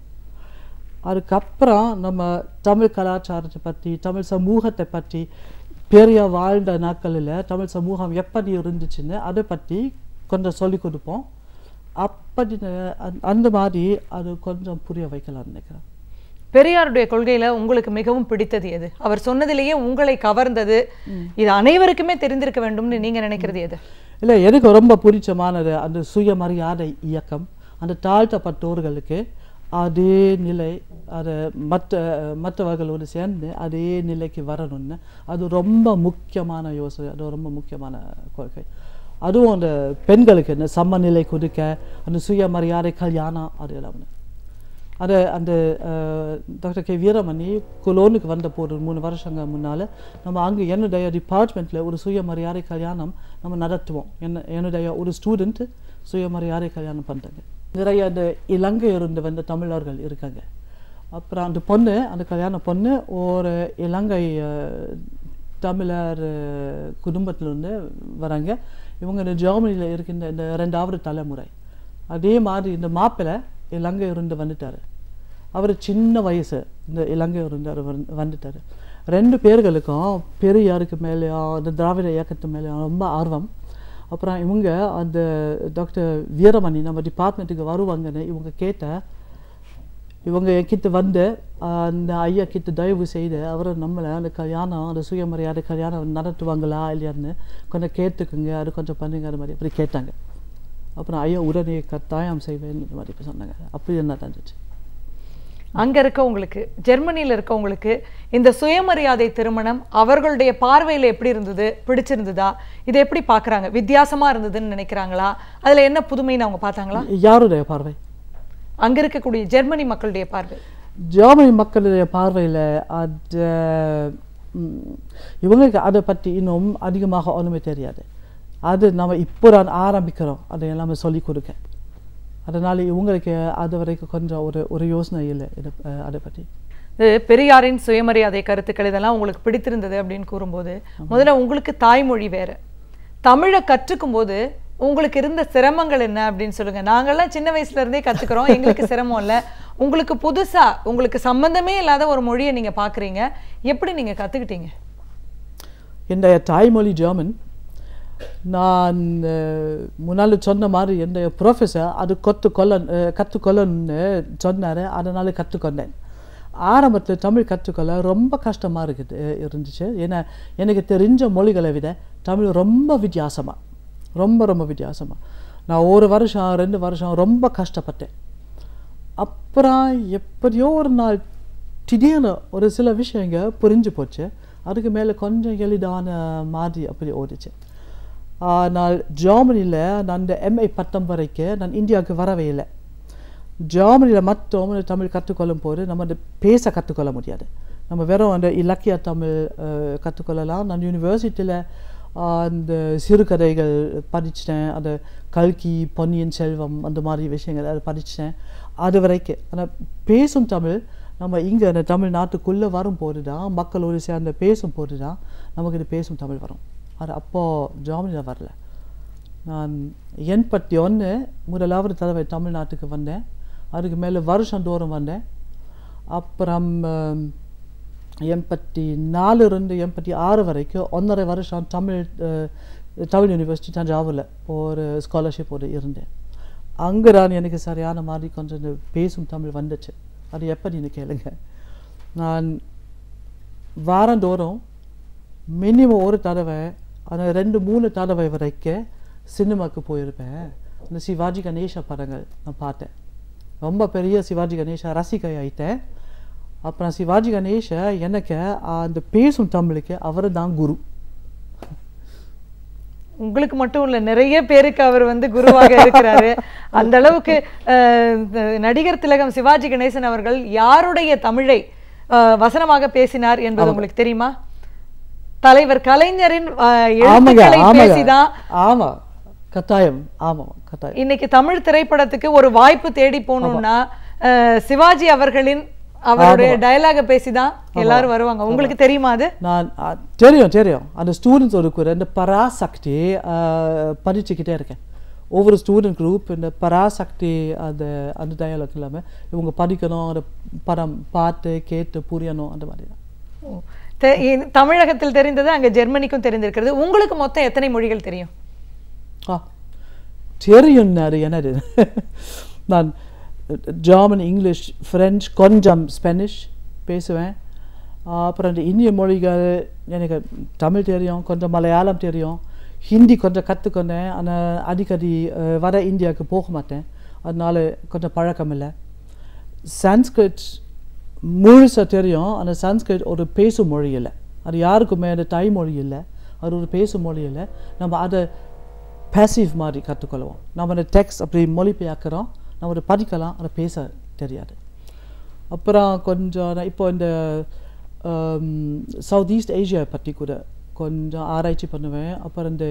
S5: அதுக்கப்புறம் நம்ம தமிழ் கலாச்சாரத்தை பற்றி தமிழ் சமூகத்தை பற்றி பெரியார் வாழ்ந்த நாட்களில் தமிழ் சமூகம் எப்படி இருந்துச்சுன்னு அதை பற்றி கொஞ்சம் சொல்லிக் கொடுப்போம். அப்படி அந்த மாதிரி அது கொஞ்சம் புரிய வைக்கலாம்னு நினைக்கிறேன்.
S4: பெரியாருடைய கொள்கையில உங்களுக்கு மிகவும் பிடித்தது எது? அவர் சொன்னதிலேயே உங்களை கவர்ந்தது, இது அனைவருக்குமே தெரிந்திருக்க வேண்டும்னு நீங்க நினைக்கிறது எது?
S5: இல்லை, எனக்கு ரொம்ப பிடிச்சமானது அந்த சுயமரியாதை இயக்கம். அந்த தாழ்த்தப்பட்டோர்களுக்கு அதே நிலை அதை மற்றவர்களோடு சேர்ந்து அதே நிலைக்கு வரணும்னு அது ரொம்ப முக்கியமான யோசனை, அது ரொம்ப முக்கியமான கொள்கை. அதுவும் அந்த பெண்களுக்கு என்ன சமநிலை கொடுக்க அந்த சுயமரியாதை கல்யாணம் அது எல்லாமே. அது அந்த டாக்டர் கே வீரமணி கொலோனுக்கு வந்த போது 3 வருஷங்க முன்னால் நம்ம அங்கே என்னுடைய டிபார்ட்மெண்ட்டில் ஒரு சுயமரியாதை கல்யாணம் நம்ம நடத்துவோம். என்னுடைய ஒரு ஸ்டூடெண்ட்டு சுயமரியாதை கல்யாணம் பண்ணிட்டாங்க. நிறைய அந்த இலங்கை இருந்து வந்த தமிழர்கள் இருக்காங்க. அப்புறம் அந்த கல்யாண பொண்ணு ஒரு இலங்கை தமிழர் குடும்பத்திலேருந்து வராங்க. இவங்க இந்த ஜெர்மனியில் இருக்கின்ற இந்த 2வது தலைமுறை. அதே மாதிரி இந்த மாப்பிள்ளை இலங்கை இருந்து வந்துட்டார். அவர் சின்ன வயசு இந்த இலங்கை இருந்து வந்துட்டார். 2 பேர்களுக்கும் பெரியாருக்கு மேலேயும் அந்த திராவிட இயக்கத்து மேலேயும் ரொம்ப ஆர்வம். அப்புறம் இவங்க அந்த டாக்டர் வீரமணி நம்ம டிபார்ட்மெண்ட்டுக்கு வருவாங்கன்னு இவங்க கேட்ட இவங்க என்கிட்ட வந்து அந்த ஐயா கிட்ட தயவு செய்து அவரை நம்மளை அந்த கல்யாணம் அந்த சுயமரியாதை கல்யாணம் நடத்துவாங்களா இல்லையான்னு கொஞ்சம் கேட்டுக்குங்க, அது கொஞ்சம் பண்ணுங்க, அது மாதிரி அப்படி கேட்டாங்க. அப்புறம் ஐயா உடனே கட்டாயம் செய்வேன் இந்த மாதிரி சொன்னாங்க. அப்படி என்ன நடந்துச்சு.
S4: அங்க இருக்கவங்களுக்கு, ஜெர்மனியில் இருக்கவங்களுக்கு இந்த சுயமரியாதை திருமணம் அவர்களுடைய பார்வையில் எப்படி இருந்தது, பிடிச்சிருந்ததா, இதை எப்படி பார்க்குறாங்க, வித்தியாசமா இருந்ததுன்னு நினைக்கிறாங்களா, அதில் என்ன புதுமைன்னு அவங்க பார்த்தாங்களா?
S5: யாருடைய பார்வை?
S4: அங்க இருக்கக்கூடிய ஜெர்மனி மக்களுடைய பார்வை.
S5: ஜெர்மனி மக்களுடைய பார்வையில் அது இவங்களுக்கு அதை பற்றி இன்னும் அதிகமாக ஒன்றுமே தெரியாது. அது நம்ம இப்போ தான் ஆரம்பிக்கிறோம் அதை எல்லாமே சொல்லிக் கொடுக்க. அதனால் இவங்களுக்கு அது வரைக்கும் கொஞ்சம் ஒரு யோசனை இல்லை அதை பற்றி.
S4: பெரியாரின் சுயமரியாதை கருத்துக்கள் இதெல்லாம் உங்களுக்கு பிடித்திருந்தது அப்படின்னு கூறும்போது, முதல்ல உங்களுக்கு தாய்மொழி வேறு, தமிழை கற்றுக்கும் போது உங்களுக்கு இருந்த சிரமங்கள் என்ன அப்படின்னு சொல்லுங்க. நாங்கள்லாம் சின்ன வயசுல இருந்தே கற்றுக்கிறோம், எங்களுக்கு சிரமம் இல்லை. உங்களுக்கு புதுசா உங்களுக்கு சம்பந்தமே இல்லாத ஒரு மொழியை நீங்க பார்க்குறீங்க, எப்படி நீங்க கற்றுக்கிட்டீங்க?
S5: என்னுடைய தாய்மொழி ஜெர்மன். நான் முன்னால் சொன்ன மாதிரி என்னுடைய ப்ரொஃபஸர் அது கற்றுக்கொள்ளன்னு சொன்னார். அதனால் கற்றுக்கொண்டேன். ஆரம்பத்தில் தமிழ் கற்றுக்கொள்ள ரொம்ப கஷ்டமாக இருந்துச்சு. ஏன்னா எனக்கு தெரிஞ்ச மொழிகளை விட தமிழ் ரொம்ப வித்தியாசமாக. நான் 1 வருஷம் 2 வருஷம் ரொம்ப கஷ்டப்பட்டேன். அப்புறம் எப்படியோ ஒரு நாள் திடீர்னு ஒரு சில விஷயங்க புரிஞ்சு போச்சு. அதுக்கு மேலே கொஞ்சம் எளிதான மாதிரி அப்படி ஓடிச்சு. நான் ஜெர்மனியில் நான் இந்த MA பட்டம் வரைக்கும் நான் இந்தியாவுக்கு வரவே இல்லை. ஜெர்மனியில் மட்டும் தமிழ் கற்றுக்கொள்ளும் போது நம்ம அந்த பேச கற்றுக்கொள்ள முடியாது. நம்ம வெறும் அந்த இலக்கிய தமிழ் கற்றுக்கொள்ளலாம். நான் யூனிவர்சிட்டியில் அந்த சிறுகதைகள் படிச்சிட்டேன். அந்த கல்கி, பொன்னியின் செல்வம் அந்த மாதிரி விஷயங்கள் அதை படிச்சிட்டேன் அது வரைக்கும். ஆனால் பேசும் தமிழ் நம்ம இங்கே அந்த தமிழ்நாட்டுக்குள்ளே வரும்போது தான், மக்களோடு சேர்ந்து பேசும்போது தான் நமக்கு இது பேசும் தமிழ் வரும். அது அப்போது ஜெர்மனியில் வரல. நான் 81 முதலாவது தடவை தமிழ்நாட்டுக்கு வந்தேன். அதுக்கு மேலே வருஷந்தோறும் வந்தேன். அப்புறம் 84 இருந்து 86 வரைக்கும் 1.5 வருஷம் தமிழ் யூனிவர்சிட்டி தஞ்சாவூரில் ஒரு ஸ்காலர்ஷிப்போடு இருந்தேன். அங்கே தான் எனக்கு சரியான மாதிரி கொஞ்சம் பேசும் தமிழ் வந்துச்சு. அது எப்படின்னு கேளுங்க. நான் வாரந்தோறும் மினிமம் ஒரு தடவை, ஆனால் 2-3 தடவை வரைக்கும் சினிமாவுக்கு போயிருப்பேன். இந்த சிவாஜி கணேசா படங்கள் நான் பார்த்தேன். ரொம்ப பெரிய சிவாஜி கணேசா ரசிகை ஆயிட்டேன். அப்புறம் சிவாஜி கணேசா எனக்கு அந்த பேசும் தமிழுக்கு அவர் தான் குரு.
S4: உங்களுக்கு மட்டும் இல்லை, நிறைய பேருக்கு அவர் வந்து குருவாக இருக்கிறாரு. அந்த அளவுக்கு நடிகர் திலகம் சிவாஜி கணேசன் அவர்கள் யாருடைய தமிழை வசனமாக பேசினார் என்பது உங்களுக்கு தெரியுமா? தலைவர் கலைஞரின் எழுத்துக்களை பேசிதான்.
S5: ஆமா, கட்டாயம். ஆமா, கட்டாயம்.
S4: இன்னைக்கு தமிழ் திரைப்படத்துக்கு ஒரு வாய்ப்பு தேடி போகணும்னா சிவாஜி அவருடைய டயலாக பேசிதான் எல்லாரும் வருவாங்க. உங்களுக்கு தெரியுமா? அது நான்
S5: தெரியும். அந்த ஸ்டூடெண்ட்ஸ் ஒரு இந்த பராசக்தி படிச்சுக்கிட்டே இருக்கேன். ஒவ்வொரு ஸ்டூடெண்ட் குரூப் இந்த பராசக்தி அந்த டயலாக் இல்லாமல் இவங்க படிக்கணும், அந்த படம் பார்த்து கேட்டு புரியணும், அந்த மாதிரி தான்.
S4: தமிழகத்தில் தெரிந்தது அங்கே ஜெர்மனிக்கும் தெரிந்திருக்கிறது. உங்களுக்கு மொத்தம் எத்தனை மொழிகள் தெரியும்?
S5: தெரியும். அது என்னது, நான் ஜெர்மன், இங்கிலீஷ், ஃப்ரெஞ்ச், கொஞ்சம் ஸ்பானிஷ் பேசுவேன். அப்புறம் இந்த இந்திய மொழிகள் எனக்கு தமிழ் தெரியும், கொஞ்சம் மலையாளம் தெரியும், ஹிந்தி கொஞ்சம் கற்றுக்கொண்டேன். ஆனால் அடிக்கடி வட இந்தியாவுக்கு போக மாட்டேன், அதனால கொஞ்சம் பழக்கம் இல்லை. சான்ஸ்கிரிட் முழுசாக தெரியும். அந்த சான்ஸ்கிரிட் ஒரு பேசும் மொழி இல்லை, அது யாருக்குமே அந்த தாய்மொழி இல்லை, அது ஒரு பேசும் மொழி இல்லை. நம்ம அதை பேசிவ் மாதிரி கற்றுக்கொள்வோம். நம்ம அந்த டெக்ஸ்ட் அப்படி மொழிபெயர்க்கிறோம், நம்ம அதை படிக்கலாம், அதை பேச தெரியாது. அப்புறம் கொஞ்சம் இப்போ இந்த சவுத் ஈஸ்ட் ஏஷியா பற்றி கூட கொஞ்சம் ஆராய்ச்சி பண்ணுவேன். அப்புறம் இந்த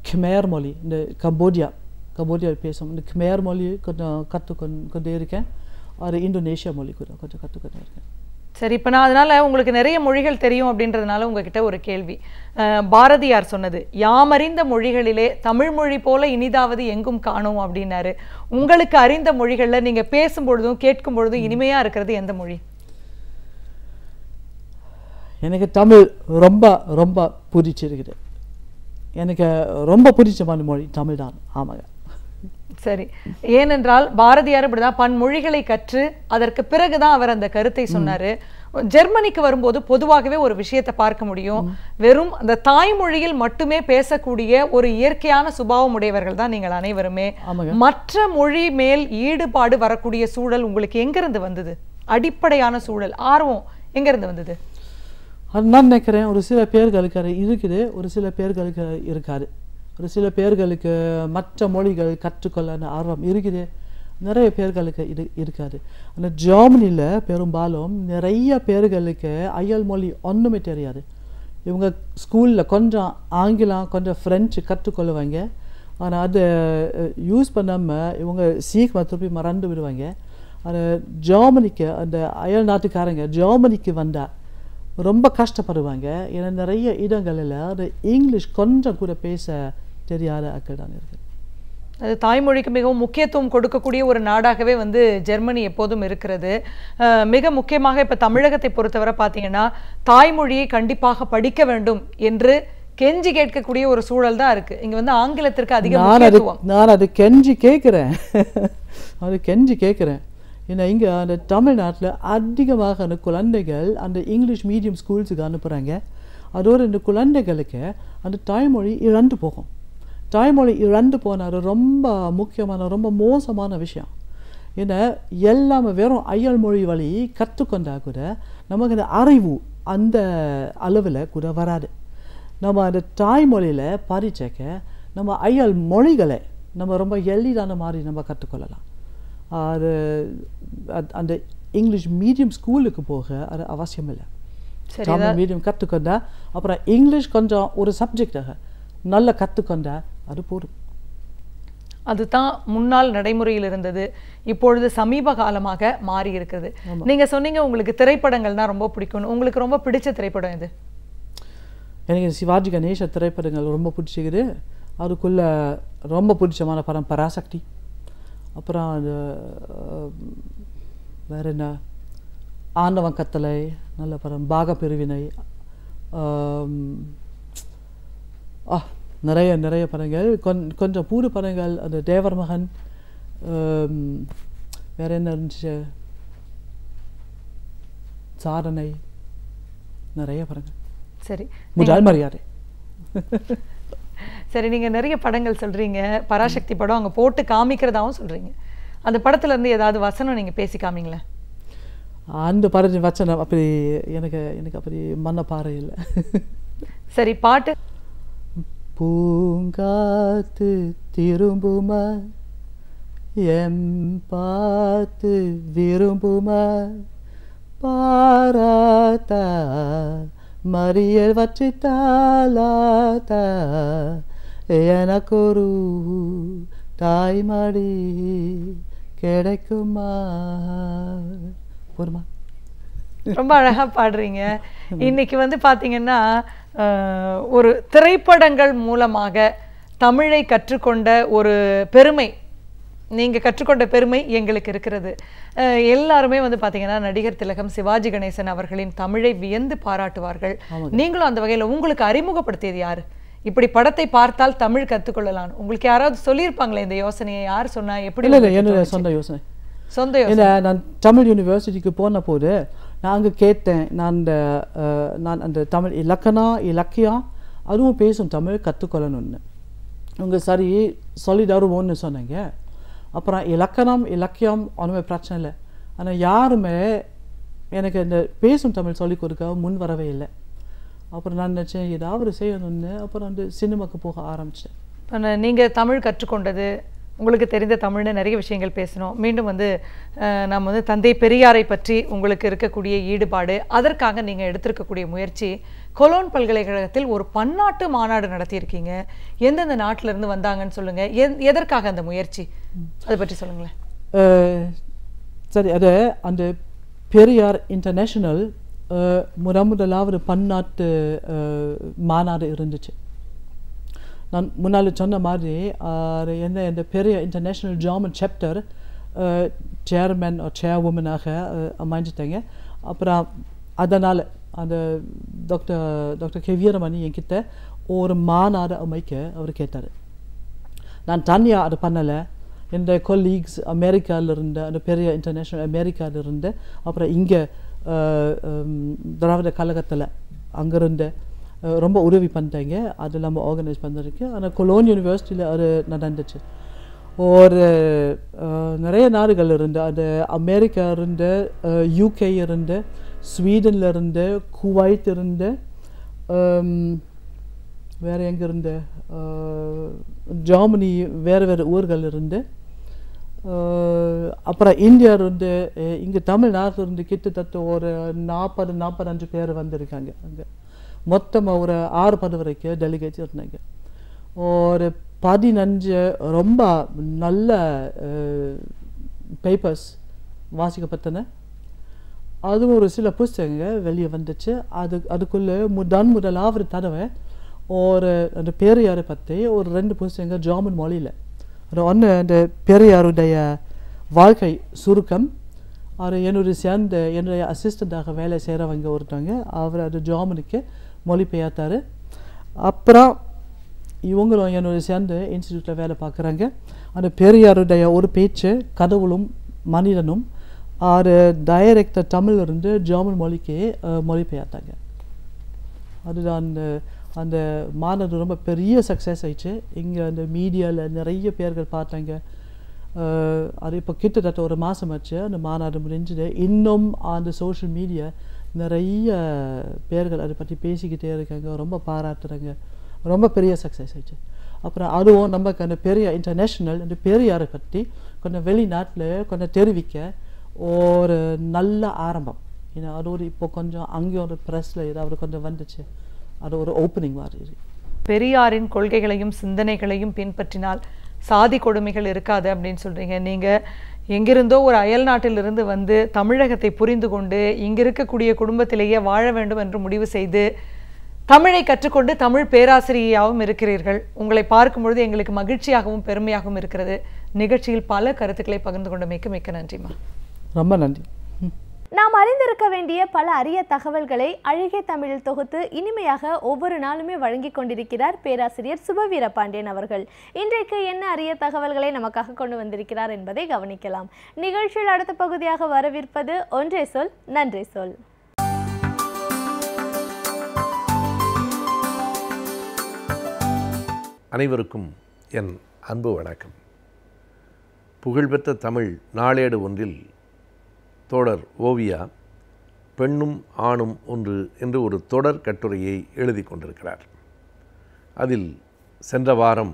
S5: கிமேர் மொழி, இந்த கம்போடியா பேசும் இந்த கிமேர் மொழி கொஞ்சம் கற்றுக்கொண்டே இருக்கேன். அது இந்தோனேஷியா மொழி கூட கொஞ்சம் கற்றுக்கொண்டே இருக்கேன்.
S4: சரி, இப்போ நான் அதனால உங்களுக்கு நிறைய மொழிகள் தெரியும் அப்படின்றதுனால உங்ககிட்ட ஒரு கேள்வி. பாரதியார் சொன்னது, யாமறிந்த மொழிகளிலே தமிழ் மொழி போல இனிதாவது எங்கும் காணும் அப்படின்னாரு. உங்களுக்கு அறிந்த மொழிகள்ல நீங்க பேசும்பொழுதும் கேட்கும் பொழுதும் இனிமையா இருக்கிறது எந்த மொழி?
S5: எனக்கு தமிழ் ரொம்ப ரொம்ப பிடிச்சிருக்குது. எனக்கு ரொம்ப பிடிச்சமான மொழி தமிழ் தான். ஆமாங்க.
S4: சரி, ஏனென்றால் பாரதியார் இப்படிதான் பன்மொழிகளை கற்று அதற்கு பிறகுதான் அவர் அந்த கருத்தை சொன்னாரு. ஜெர்மனிக்கு வரும்போது பொதுவாகவே ஒரு விஷயத்தை பார்க்க முடியும், வெறும் அந்த தாய்மொழியில் மட்டுமே பேசக்கூடிய ஒரு இயற்கையான சுபாவம் உடையவர்கள் தான் நீங்கள் அனைவருமே. மற்ற மொழி மேல் ஈடுபாடு வரக்கூடிய சூழல் உங்களுக்கு எங்கிருந்து வந்தது? அடிப்படையான சூழல், ஆர்வம் எங்கிருந்து வந்தது?
S5: அது நான் நினைக்கிறேன் ஒரு சில பேர்களுக்கு இருக்குது, ஒரு சில பேர்களுக்கு இருக்காது. ஒரு சில பேர்களுக்கு மற்ற மொழிகள் கற்றுக்கொள்ள ஆர்வம் இருக்குது, நிறைய பேர்களுக்கு இருக்காது. அந்த ஜெர்மனியில் பெரும்பாலும் நிறைய பேர்களுக்கு அயல் மொழி ஒன்றுமே தெரியாது. இவங்க ஸ்கூலில் கொஞ்சம் ஆங்கிலம் கொஞ்சம் ஃப்ரெஞ்சு கற்றுக்கொள்ளுவாங்க, ஆனால் அதை யூஸ் பண்ணாமல் இவங்க சீக்கிரம் திருப்பி மறந்து விடுவாங்க. அந்த ஜெர்மனிக்கு அந்த அயல் நாட்டுக்காரங்க ஜெர்மனிக்கு வந்தால் ரொம்ப கஷ்டப்படுவாங்க. ஏன்னா நிறைய இடங்களில் அது இங்கிலீஷ் கொஞ்சம் கூட பேச தெரியாத ஆட்கள் தான் இருக்குது.
S4: அது தாய்மொழிக்கு மிகவும் முக்கியத்துவம் கொடுக்கக்கூடிய ஒரு நாடாகவே வந்து ஜெர்மனி எப்போதும் இருக்கிறது. மிக முக்கியமாக இப்போ தமிழகத்தை பொறுத்தவரை பார்த்தீங்கன்னா தாய்மொழியை கண்டிப்பாக படிக்க வேண்டும் என்று கெஞ்சி கேட்கக்கூடிய ஒரு சூழல் தான் இருக்கு. இங்க வந்து ஆங்கிலத்திற்கு அதிக முக்கியத்துவம்.
S5: நான் அது கெஞ்சி கேட்குறேன். ஏன்னா இங்கே அந்த தமிழ்நாட்டில் அதிகமாக அந்த குழந்தைகள் அந்த இங்கிலீஷ் மீடியம் ஸ்கூல்ஸுக்கு அனுப்புகிறாங்க. அதோடு இந்த குழந்தைகளுக்கு அந்த தாய்மொழி இழந்து போகும். தாய்மொழி இழந்து போனால் ரொம்ப முக்கியமான ரொம்ப மோசமான விஷயம். ஏன்னா எல்லாமே வெறும் அயல் மொழி வழி கற்றுக்கொண்டா கூட நமக்கு அந்த அறிவு அந்த அளவில் கூட வராது. நம்ம அந்த தாய்மொழியில் பரிச்சைக்க நம்ம அயல் மொழிகளை நம்ம ரொம்ப எளிதான மாதிரி நம்ம கற்றுக்கொள்ளலாம். அது அந்த இங்கிலீஷ் மீடியம் ஸ்கூலுக்கு போக அது அவசியம் இல்லை. தமிழ் மீடியம் கற்றுக்கொண்டா அப்புறம் இங்கிலீஷ் கொஞ்சம் ஒரு சப்ஜெக்டாக நல்லா கற்றுக்கொண்டா அது போதும்.
S4: அதுதான் முன்னாள் நடைமுறையில் இருந்தது, இப்பொழுது சமீப காலமாக மாறி இருக்கிறது. நீங்க சொன்னீங்க உங்களுக்கு திரைப்படங்கள்னா ரொம்ப பிடிக்கும். உங்களுக்கு ரொம்ப பிடிச்ச திரைப்படம் எது?
S5: எனக்கு சிவாஜி கணேச திரைப்படங்கள் ரொம்ப பிடிச்சிக்குது. அதுக்குள்ள ரொம்ப பிடிச்சமான படம் பராசக்தி. அப்புறம் அது வேறு என்ன, ஆண்டவன் கட்டளை நல்ல படம், பாக பிரிவினை, நிறைய படங்கள், கொஞ்சம் புது படங்கள், அந்த தேவர் மகன், வேறு என்ன இருந்துச்சு, சாதனை, நிறைய படங்கள்.
S4: சரி,
S5: முதல் மரியாதை.
S4: சரி, நீங்க நிறைய படங்கள் சொல்றீங்க, பராசக்தி படம் அங்க போட்டு காமிக்கிறதாவும் சொல்றீங்க. அந்த படத்துல இருந்து ஏதாவது வசனம் நீங்க பேசி காமிங்களேன்.
S5: அந்த படத்தின் வசனம் அப்படி எனக்கு அப்படி மனப்பாறை இல்லை.
S4: சரி, பாட்டு.
S5: பூங்காத்து திரும்புமா எம் பார்த்து விரும்புமா பாராத்தா மறியல் வச்சு தாலாத்தா எனக்கொரு தாய்மடி கிடைக்குமா. போதுமா?
S4: ரொம்ப அழகா பாடுறீங்க. இன்னைக்கு வந்து பாத்தீங்கன்னா ஒரு திரைப்படங்கள் மூலமாக தமிழை கற்றுக்கொண்ட ஒரு பெருமை, நீங்க கற்றுக்கொண்ட பெருமை எங்களுக்கு இருக்கிறது. எல்லாருமே வந்து பாத்தீங்கன்னா நடிகர் திலகம் சிவாஜி கணேசன் அவர்களின் தமிழை வியந்து பாராட்டுவார்கள். நீங்களும் அந்த வகையில் உங்களுக்கு அறிமுகப்படுத்தியது யாரு? இப்படி படத்தை பார்த்தால் தமிழ் கற்றுக்கொள்ளலாம் உங்களுக்கு யாராவது சொல்லியிருப்பாங்களே இந்த யோசனையை? யார் சொன்னா? எப்படி?
S5: என்னோட சொந்த யோசனை. நான் தமிழ் யூனிவர்சிட்டிக்கு போன போது நான் அங்கே கேட்டேன், நான் அந்த தமிழ் இலக்கியம் அதுவும் பேசும் தமிழ் கற்றுக்கொள்ளணும்னு. அவங்க சரி சொல்லி தருவோன்னு சொன்னாங்க. அப்புறம் இலக்கியம் ஒன்றுமே பிரச்சனை இல்லை, ஆனால் யாருமே எனக்கு இந்த பேசும் தமிழ் சொல்லிக் கொடுக்க முன் வரவே இல்லை. அப்புறம் நான் நினச்சேன் ஏதாவது செய்யணும்னு. அப்புறம் வந்து சினிமாவுக்கு போக ஆரம்பிச்சிட்டேன்.
S4: நீங்கள் தமிழ் கற்றுக்கொண்டது, உங்களுக்கு தெரிந்த தமிழ்னு நிறைய விஷயங்கள் பேசணும். மீண்டும் வந்து நம்ம வந்து தந்தை பெரியாரை பற்றி உங்களுக்கு இருக்கக்கூடிய ஈடுபாடு, அதற்காக நீங்கள் எடுத்திருக்கக்கூடிய முயற்சி, கொலோன் பல்கலைக்கழகத்தில் ஒரு பன்னாட்டு மாநாடு நடத்தியிருக்கீங்க. எந்தெந்த நாட்டிலிருந்து வந்தாங்கன்னு சொல்லுங்கள். எதற்காக அந்த முயற்சி, அதை பற்றி சொல்லுங்களேன்.
S5: சரி, அது அந்த பெரியார் இன்டர்நேஷனல் முதலாவது பன்னாட்டு மாநாடு இருந்துச்சு. நான் முன்னால் சொன்ன மாதிரி என்ன இந்த பெரிய இன்டர்நேஷ்னல் ஜெர்மன் சாப்டர் சேர்மேன் சேர்வுமனாக அமைஞ்சிட்டாங்க. அப்புறம் அதனால் அந்த டாக்டர் கே வீரமணி என்கிட்ட ஒரு மாநாடு அமைக்க அவர் கேட்டார். நான் தனியாக அதை பண்ணலை. இந்த கொலீக்ஸ் அமெரிக்காவிலிருந்து, அந்த பெரிய இன்டர்நேஷ்னல் அமெரிக்காவிலிருந்து, அப்புறம் இங்கே திராவிட கழகத்தில் அங்கேருந்து ரொம்ப உதவி பண்ணிட்டாங்க. அது நம்ம ஆர்கனைஸ் பண்ணிருக்கு. ஆனால் கொலோன் யூனிவர்சிட்டியில் அது நடந்துச்சு. ஒரு நிறைய நாடுகள் இருந்து, அது அமெரிக்கா இருந்து, யூகே இருந்து, ஸ்வீடனில் இருந்து, குவைத் இருந்து, வேறு எங்கே இருந்து, ஜெர்மனி, வேறு ஊர்கள் இருந்து, அப்புறம் இந்தியாவிலிருந்து, இங்கே தமிழ்நாட்டிலிருந்து கிட்டத்தட்ட ஒரு 40-45 பேர் வந்திருக்காங்க. அங்கே மொத்தமாக ஒரு 6-10 வரைக்கும் டெலிகேட்ஸ் இருந்தாங்க. ஒரு 15 ரொம்ப நல்ல பேப்பர்ஸ் வாசிக்கப்பட்டன. அதுவும் ஒரு சில புஸ்தகங்கள் வெளியே வந்துச்சு. அதுக்குள்ளே முதலாவது தடவை ஒரு அந்த பெரியாரை பற்றி ஒரு 2 புஸ்தகங்கள் ஜெர்மன் மொழியில். அது ஒன்று அந்த பெரியாருடைய வாழ்க்கை சுருக்கம். அது என்னுடைய அசிஸ்டண்ட்டாக வேலை செய்கிறவங்க ஒருத்தவங்க, அவர் அது ஜெர்மனிக்கு மொழிபெயர்த்தார். அப்புறம் இவங்களும் என்னுடைய சேர்ந்து இன்ஸ்டியூட்டில் வேலை பார்க்குறாங்க. அந்த பெரியாருடைய ஒரு பேச்சு கடவுளும் மனிதனும் அது டைரக்டாக தமிழிலிருந்து ஜெர்மன் மொழிக்கு மொழிபெயர்த்தாங்க. அதுதான் அந்த மாநாடு ரொம்ப பெரிய சக்ஸஸ் ஆயிடுச்சு. இங்கே அந்த மீடியாவில் நிறைய பேர்கள் பார்த்தாங்க. அது இப்போ கிட்டத்தட்ட ஒரு மாதம் ஆச்சு அந்த மாநாடு முடிஞ்சுது. இன்னும் அந்த சோஷியல் மீடியா நிறைய பேர்கள் அதை பற்றி பேசிக்கிட்டே இருக்காங்க, ரொம்ப பாராட்டுறாங்க. ரொம்ப பெரிய சக்ஸஸ் ஆயிடுச்சு. அப்புறம் அதுவும் நமக்கு அந்த பெரிய இன்டர்நேஷ்னல் அந்த பெரியாரை பற்றி கொஞ்சம் வெளிநாட்டில் கொஞ்சம் தெரிவிக்க ஒரு நல்ல ஆரம்பம். ஏன்னா அது ஒரு இப்போ கொஞ்சம் அங்கே ஒரு ப்ரெஸ்ஸில் ஏதாவது கொஞ்சம் வந்துச்சு. அது ஒரு ஓப்பனிங் மாதிரி.
S4: பெரியாரின் கொள்கைகளையும் சிந்தனைகளையும் பின்பற்றினால் சாதி கொடுமைகள் இருக்காது அப்படின்னு சொல்கிறீங்க. நீங்கள் எங்கிருந்தோ ஒரு அயல் நாட்டிலிருந்து வந்து தமிழகத்தை புரிந்து கொண்டு இங்கே இருக்கக்கூடிய குடும்பத்திலேயே வாழ வேண்டும் என்று முடிவு செய்து தமிழை கற்றுக்கொண்டு தமிழ் பேராசிரியையாகவும் இருக்கிறீர்கள். உங்களை பார்க்கும்பொழுது எங்களுக்கு மகிழ்ச்சியாகவும் பெருமையாகவும் இருக்கிறது. நிகழ்ச்சியில் பல கருத்துக்களை பகிர்ந்து கொண்டமைக்கு மிக்க நன்றிம்மா.
S5: ரொம்ப நன்றி.
S1: நாம் அறிந்திருக்க வேண்டிய பல அரிய தகவல்களை அழகிய தமிழில் தொகுத்து இனிமையாக ஒவ்வொரு நாளுமே வழங்கி கொண்டிருக்கிறார் பேராசிரியர் சுபவீர பாண்டியன் அவர்கள். இன்றைக்கு என்ன அரிய தகவல்களை நமக்காக கொண்டு வந்திருக்கிறார் என்பதை கவனிக்கலாம். நிகழ்ச்சியில் அடுத்த பகுதியாக வரவிருப்பது ஒன்றே சொல் நன்றே சொல்.
S6: அனைவருக்கும் என் அன்பு வணக்கம். புகழ்பெற்ற தமிழ் நாளேடு ஒன்றில் தோழர் ஓவியா பெண்ணும் ஆணும் ஒன்று என்று ஒரு தொடர் கட்டுரையை எழுதி கொண்டிருக்கிறார். அதில் சென்ற வாரம்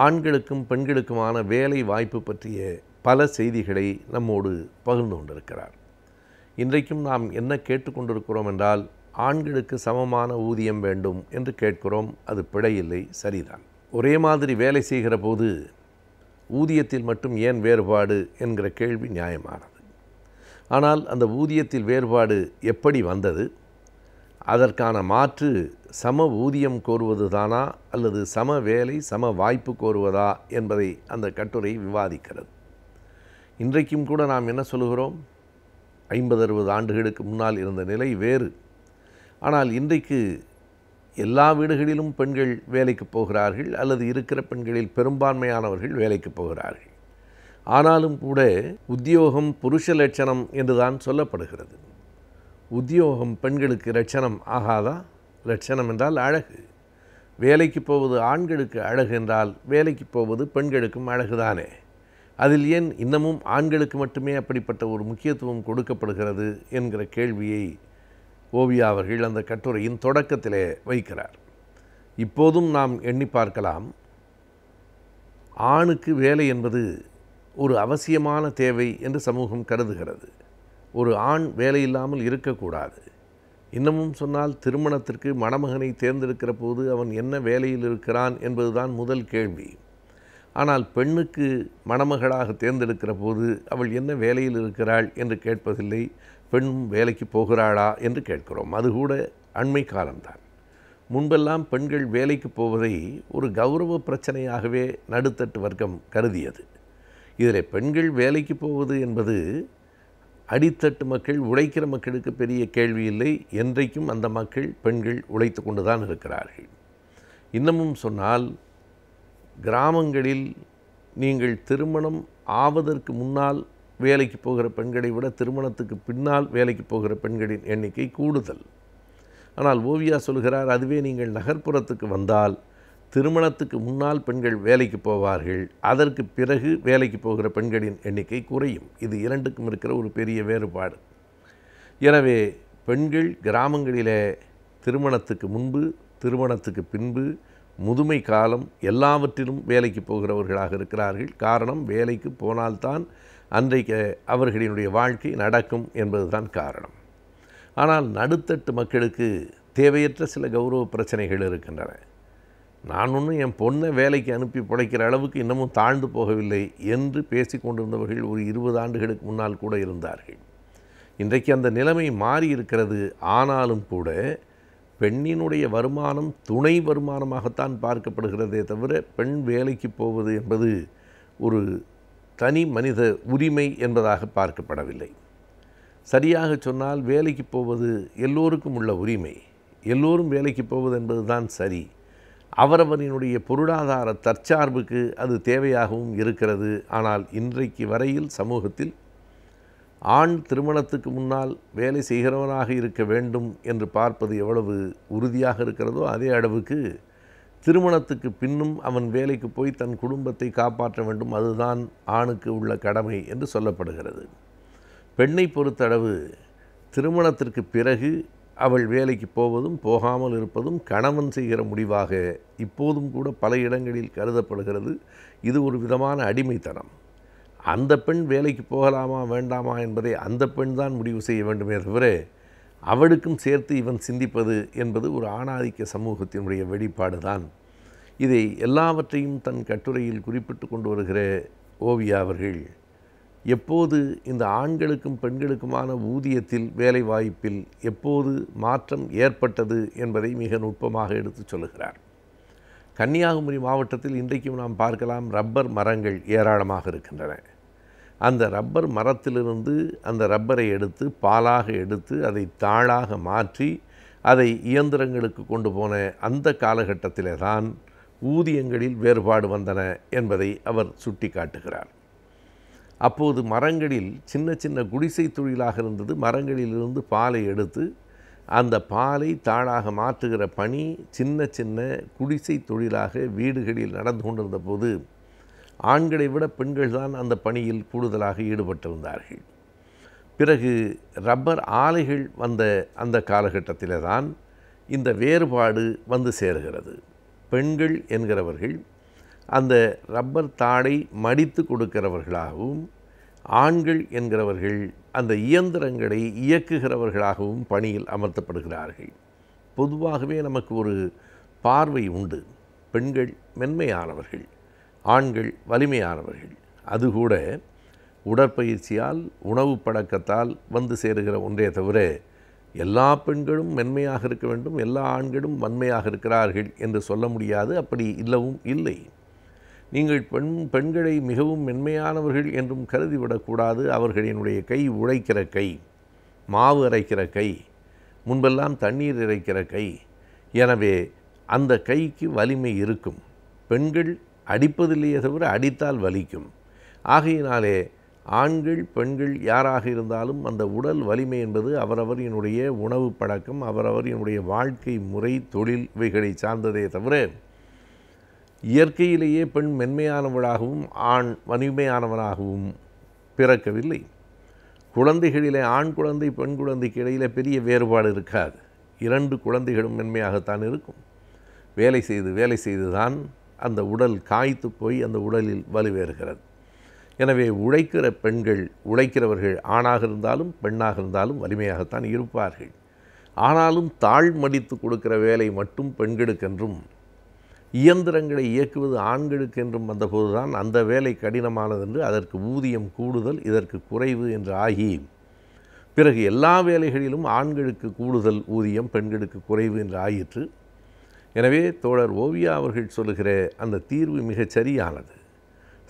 S6: ஆண்களுக்கும் பெண்களுக்குமான வேலை வாய்ப்பு பற்றிய பல செய்திகளை நம்மோடு பகிர்ந்து கொண்டிருக்கிறார். இன்றைக்கும் நாம் என்ன கேட்டுக்கொண்டிருக்கிறோம் என்றால், ஆண்களுக்கு சமமான ஊதியம் வேண்டும் என்று கேட்கிறோம். அது பிழையில்லை, சரிதான். ஒரே மாதிரி வேலை செய்கிற போது ஊதியத்தில் மட்டும் ஏன் வேறுபாடு என்கிற கேள்வி நியாயமானது. ஆனால் அந்த ஊதியத்தில் வேறுபாடு எப்படி வந்தது, அதற்கான மாற்று சம ஊதியம் கோருவது தானா அல்லது சம வேலை சம வாய்ப்பு கோருவதா என்பதை அந்த கட்டுரை விவாதிக்கிறது. இன்றைக்கும் கூட நாம் என்ன சொல்கிறோம், 50-60 ஆண்டுகளுக்கு முன்னால் இருந்த நிலை வேறு. ஆனால் இன்றைக்கு எல்லா வீடுகளிலும் பெண்கள் வேலைக்கு போகிறார்கள், அல்லது இருக்கிற பெண்களில் பெரும்பான்மையானவர்கள் வேலைக்கு போகிறார்கள். ஆனாலும் கூட உத்தியோகம் புருஷ லட்சணம் என்றுதான் சொல்லப்படுகிறது. உத்தியோகம் பெண்களுக்கு லட்சணம் ஆகாதா? லட்சணம் என்றால் அழகு. வேலைக்கு போவது ஆண்களுக்கு அழகு என்றால் வேலைக்கு போவது பெண்களுக்கும் அழகுதானே. அதில் ஏன் இன்னமும் ஆண்களுக்கு மட்டுமே அப்படிப்பட்ட ஒரு முக்கியத்துவம் கொடுக்கப்படுகிறது என்கிற கேள்வியை ஓவியா அவர்கள் அந்த கட்டுரையின் தொடக்கத்திலே வைக்கிறார். இப்போதும் நாம் எண்ணி பார்க்கலாம், ஆணுக்கு வேலை என்பது ஒரு அவசியமான தேவை என்று சமூகம் கருதுகிறது. ஒரு ஆண் வேலை இல்லாமல் இருக்கக்கூடாது. இன்னமும் சொன்னால், திருமணத்திற்கு மணமகனை தேர்ந்தெடுக்கிற போது அவன் என்ன வேலையில் இருக்கிறான் என்பதுதான் முதல் கேள்வி. ஆனால் பெண்ணுக்கு மணமகளாக தேர்ந்தெடுக்கிற போது அவள் என்ன வேலையில் இருக்கிறாள் என்று கேட்பதில்லை, பெண்ணும் வேலைக்கு போகிறாளா என்று கேட்கிறோம். அது கூட அண்மை காலம்தான். முன்பெல்லாம் பெண்கள் வேலைக்கு போவதை ஒரு கௌரவ பிரச்சனையாகவே நடுத்தட்டு வர்க்கம் கருதியது. இதில் பெண்கள் வேலைக்கு போவது என்பது அடித்தட்டு மக்கள், உழைக்கிற மக்களுக்கு பெரிய கேள்வி இல்லை. என்றைக்கும் அந்த மக்கள், பெண்கள் உழைத்து கொண்டு தான் இருக்கிறார்கள். இன்னமும் சொன்னால், கிராமங்களில் நீங்கள் திருமணம் ஆவதற்கு முன்னால் வேலைக்கு போகிற பெண்களை விட திருமணத்துக்கு பின்னால் வேலைக்கு போகிற பெண்களின் எண்ணிக்கை கூடுதல். ஆனால் ஓவியா சொல்கிறார், அதுவே நீங்கள் நகர்ப்புறத்துக்கு வந்தால் திருமணத்துக்கு முன்னால் பெண்கள் வேலைக்கு போவார்கள், அதற்கு பிறகு வேலைக்கு போகிற பெண்களின் எண்ணிக்கை குறையும். இது இரண்டுக்கும் இருக்கிற ஒரு பெரிய வேறுபாடு. எனவே பெண்கள் கிராமங்களிலே திருமணத்துக்கு முன்பு, திருமணத்துக்கு பின்பு, முதுமை காலம் எல்லாவற்றிலும் வேலைக்கு போகிறவர்களாக இருக்கிறார்கள். காரணம், வேலைக்கு போனால்தான் அன்றைக்கு அவர்களினுடைய வாழ்க்கை நடக்கும் என்பதுதான் காரணம். ஆனால் நடுத்தட்டு மக்களுக்கு தேவையற்ற சில கௌரவ பிரச்சனைகள் இருக்கின்றன. நான் ஒன்றும் என் பொண்ணை வேலைக்கு அனுப்பி பிழைக்கிற அளவுக்கு இன்னமும் தாழ்ந்து போகவில்லை என்று பேசி கொண்டிருந்தவர்கள் ஒரு 20 ஆண்டுகளுக்கு முன்னால் கூட இருந்தார்கள். இன்றைக்கு அந்த நிலைமை மாறி இருக்கிறது. ஆனாலும் கூட பெண்ணினுடைய வருமானம் துணை வருமானமாகத்தான் பார்க்கப்படுகிறதே தவிர, பெண் வேலைக்கு போவது என்பது ஒரு தனி மனித உரிமை என்பதாக பார்க்கப்படவில்லை. சரியாக சொன்னால், வேலைக்கு போவது எல்லோருக்கும் உள்ள உரிமை. எல்லோரும் வேலைக்கு போவது என்பது தான் சரி. அவரவரினுடைய பொருளாதார தற்சார்புக்கு அது தேவையாகவும் இருக்கிறது. ஆனால் இன்றைக்கு வரையில் சமூகத்தில் ஆண் திருமணத்துக்கு முன்னால் வேலை செய்கிறவனாக இருக்க வேண்டும் என்று பார்ப்பது எவ்வளவு உறுதியாக இருக்கிறதோ, அதே அளவுக்கு திருமணத்துக்கு பின்னும் அவன் வேலைக்கு போய் தன் குடும்பத்தை காப்பாற்ற வேண்டும், அதுதான் ஆணுக்கு உள்ள கடமை என்று சொல்லப்படுகிறது. பெண்ணை பொறுத்தளவு திருமணத்திற்கு பிறகு அவள் வேலைக்கு போவதும் போகாமல் இருப்பதும் கணவன் செய்கிற முடிவாக இப்போதும் கூட பல இடங்களில் கருதப்படுகிறது. இது ஒரு விதமான அடிமைத்தனம். அந்த பெண் வேலைக்கு போகலாமா வேண்டாமா என்பதை அந்த பெண் தான் முடிவு செய்ய வேண்டுமே தவிர, அவளுக்கும் சேர்த்து இவன் சிந்திப்பது என்பது ஒரு ஆணாதிக்க சமூகத்தினுடைய வெளிப்பாடு தான். இதை எல்லாவற்றையும் தன் கட்டுரையில் குறிப்பிட்டு கொண்டு வருகிற ஓவியா அவர்கள், எப்போது இந்த ஆண்களுக்கும் பெண்களுக்குமான ஊதியத்தில், வேலை வாய்ப்பில் எப்போது மாற்றம் ஏற்பட்டது என்பதை மிக நுட்பமாக எடுத்து சொல்லுகிறார். கன்னியாகுமரி மாவட்டத்தில் இன்றைக்கும் நாம் பார்க்கலாம், ரப்பர் மரங்கள் ஏராளமாக இருக்கின்றன. அந்த ரப்பர் மரத்திலிருந்து அந்த ரப்பரை எடுத்து பாலாக எடுத்து அதை தாளாக மாற்றி அதை இயந்திரங்களுக்கு கொண்டு போன அந்த காலகட்டத்திலே தான் ஊதியங்களில் வேறுபாடு வந்தன என்பதை அவர் சுட்டி காட்டுகிறார். அப்போது மரங்களில் சின்ன சின்ன குடிசை தொழிலாக இருந்தது. மரங்களிலிருந்து பாலை எடுத்து அந்த பாலை தாளாக மாற்றுகிற பணி சின்ன சின்ன குடிசை தொழிலாக வீடுகளில் நடந்து கொண்டிருந்த போது ஆண்களை விட பெண்கள் தான் அந்த பணியில் கூடுதலாக ஈடுபட்டிருந்தார்கள். பிறகு ரப்பர் ஆலைகள் வந்த அந்த காலகட்டத்தில் தான் இந்த வேறுபாடு வந்து சேருகிறது. பெண்கள் என்கிறவர்கள் அந்த ரப்பர் தாடை மடித்து கொடுக்கிறவர்களாகவும், ஆண்கள் என்கிறவர்கள் அந்த இயந்திரங்களை இயக்குகிறவர்களாகவும் பணியில் அமர்த்தப்படுகிறார்கள். பொதுவாகவே நமக்கு ஒரு பார்வை உண்டு, பெண்கள் மென்மையானவர்கள், ஆண்கள் வலிமையானவர்கள். அதுகூட உடற்பயிற்சியால், உணவு பழக்கத்தால் வந்து சேருகிற ஒன்றே தவிர, எல்லா பெண்களும் மென்மையாக இருக்க வேண்டும், எல்லா ஆண்களும் வன்மையாக இருக்கிறார்கள் என்று சொல்ல முடியாது. அப்படி இல்லவும் இல்லை. நீங்கள் பெண்களை மிகவும் மென்மையானவர்கள் என்றும் கருதிவிடக்கூடாது. அவர்களினுடைய கை உழைக்கிற கை, மாவு அரைக்கிற கை, முன்பெல்லாம் தண்ணீர் இறைக்கிற கை. எனவே அந்த கைக்கு வலிமை இருக்கும். பெண்கள் அடிப்பதில்லையே தவிர அடித்தால் வலிக்கும். ஆகையினாலே ஆண்கள் பெண்கள் யாராக இருந்தாலும் அந்த உடல் வலிமை என்பது அவரவரினுடைய உணவு பழக்கம், அவரவரினுடைய வாழ்க்கை முறை, தொழில் இவைகளை சார்ந்ததே தவிர இயற்கையிலேயே பெண் மென்மையானவளாகவும் ஆண் வலிமையானவனாகவும் பிறக்கவில்லை. குழந்தைகளிலே ஆண் குழந்தை பெண் குழந்தைக்கு இடையிலே பெரிய வேறுபாடு இருக்காது. 2 குழந்தைகளும் மென்மையாகத்தான் இருக்கும். வேலை செய்து தான் அந்த உடல் காய்த்து போய் அந்த உடலில் வலுவேறுகிறது. எனவே உழைக்கிறவர்கள் ஆணாக இருந்தாலும் பெண்ணாக இருந்தாலும் வலிமையாகத்தான் இருப்பார்கள். ஆனாலும் தாழ் மடித்து கொடுக்கிற வேலை மட்டும் பெண்களுக்கென்றும் இயந்திரங்களை இயக்குவது ஆண்களுக்கென்றும் வந்தபோதுதான் அந்த வேலை கடினமானதென்று அதற்கு ஊதியம் கூடுதல் இதற்கு குறைவு என்று ஆகி பிறகு எல்லா வேலைகளிலும் ஆண்களுக்கு கூடுதல் ஊதியம் பெண்களுக்கு குறைவு என்று ஆயிற்று. எனவே தோழர் ஓவியா அவர்கள் சொல்லுகிற அந்த தீர்வு மிகச் சரியானது.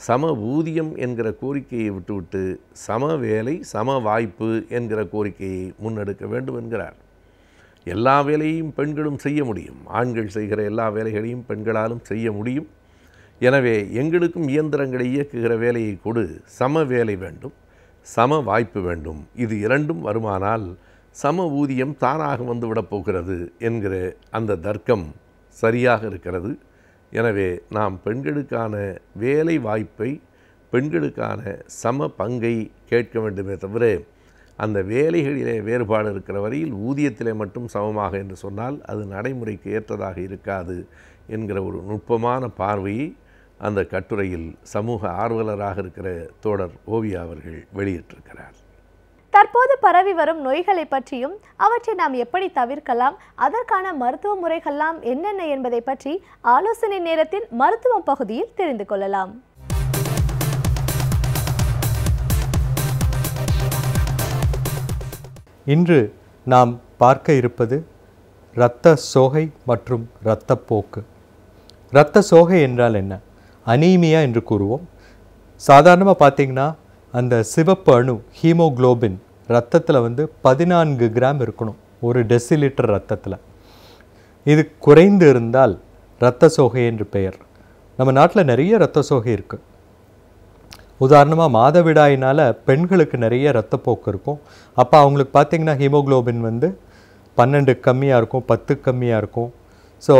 S6: சம ஊதியம் என்கிற கோரிக்கையை விட்டுவிட்டு சம வேலை சம வாய்ப்பு என்கிற கோரிக்கையை முன்னெடுக்க வேண்டும் என்கிறார். எல்லா வேலையையும் பெண்களும் செய்ய முடியும். ஆண்கள் செய்கிற எல்லா வேலைகளையும் பெண்களாலும் செய்ய முடியும். எனவே எங்களுக்கும் இயந்திரங்களை இயக்குகிற வேலையை கொடு, சம வேலை வேண்டும், சம வாய்ப்பு வேண்டும். இது 2ம் வருமானால் சம ஊதியம் தானாக வந்துவிடப் போகிறது என்கிற அந்த தர்க்கம் சரியாக இருக்கிறது. எனவே நாம் பெண்களுக்கான வேலை வாய்ப்பை பெண்களுக்கான சம பங்கை கேட்க வேண்டுமே தவிர அந்த வேலைகளிலே வேறுபாடு இருக்கிற வரையில் ஊதியத்திலே மட்டும் சமமாக என்று சொன்னால் அது நடைமுறைக்கு ஏற்றதாக இருக்காது என்கிற ஒரு நுட்பமான பார்வையை அந்த கட்டுரையில் சமூக ஆர்வலராக இருக்கிற தோழர் ஓவியா அவர்கள் வெளியிட்டிருக்கிறார்.
S1: தற்போது பரவி வரும் நோய்களை பற்றியும் அவற்றை நாம் எப்படி தவிர்க்கலாம், அதற்கான மருத்துவ முறைகள்லாம் என்னென்ன என்பதை பற்றி ஆலோசனை நேரத்தின் மருத்துவம் பகுதியில் தெரிந்து கொள்ளலாம்.
S7: இன்று நாம் பார்க்க இருப்பது இரத்த சோகை மற்றும் இரத்தப்போக்கு. இரத்த சோகை என்றால் என்ன? அனீமியா என்று கூறுவோம். சாதாரணமாக பார்த்திங்கன்னா அந்த சிவப்பு அணு ஹீமோகுளோபின் ரத்தத்தில் 14 கிராம் இருக்கணும் ஒரு டெசிலிட்டர் ரத்தத்தில். இது குறைந்து இருந்தால் இரத்த சோகை என்று பெயர். நம்ம நாட்டில் நிறைய இரத்த சோகை இருக்குது. உதாரணமாக மாதவிடாயினால் பெண்களுக்கு நிறைய இரத்தப்போக்கு இருக்கும். அப்போ அவங்களுக்கு பார்த்திங்கன்னா ஹீமோகுளோபின் 12 கம்மியாக இருக்கும், 10 கம்மியாக இருக்கும். ஸோ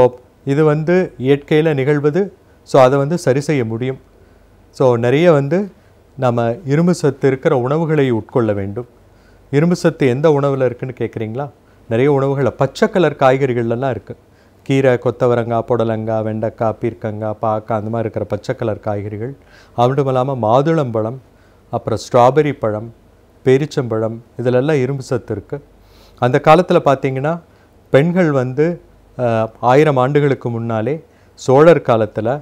S7: இது இயற்கையில் நிகழ்வது. ஸோ அதை சரி செய்ய முடியும். ஸோ நிறைய நம்ம இரும்பு சத்து இருக்கிற உணவுகளை உட்கொள்ள வேண்டும். இரும்பு சத்து எந்த உணவில் இருக்குதுன்னு கேட்குறீங்களா? நிறைய உணவுகளில் பச்சை கலர் காய்கறிகள்லாம் இருக்குது. கீரை, கொத்தவரங்காய், புடலங்காய், வெண்டைக்காய், பீர்க்கங்காய், பாக்காய், அந்த மாதிரி இருக்கிற பச்சை கலர் காய்கறிகள். அது மட்டும் இல்லாமல் மாதுளம்பழம், அப்புறம் ஸ்ட்ராபெரி பழம், பேரிச்சம்பழம், இதிலெல்லாம் இரும்பு சத்து இருக்குது. அந்த காலத்தில் பார்த்திங்கன்னா பெண்கள் 1000 ஆண்டுகளுக்கு முன்னாலே சோழர் காலத்தில்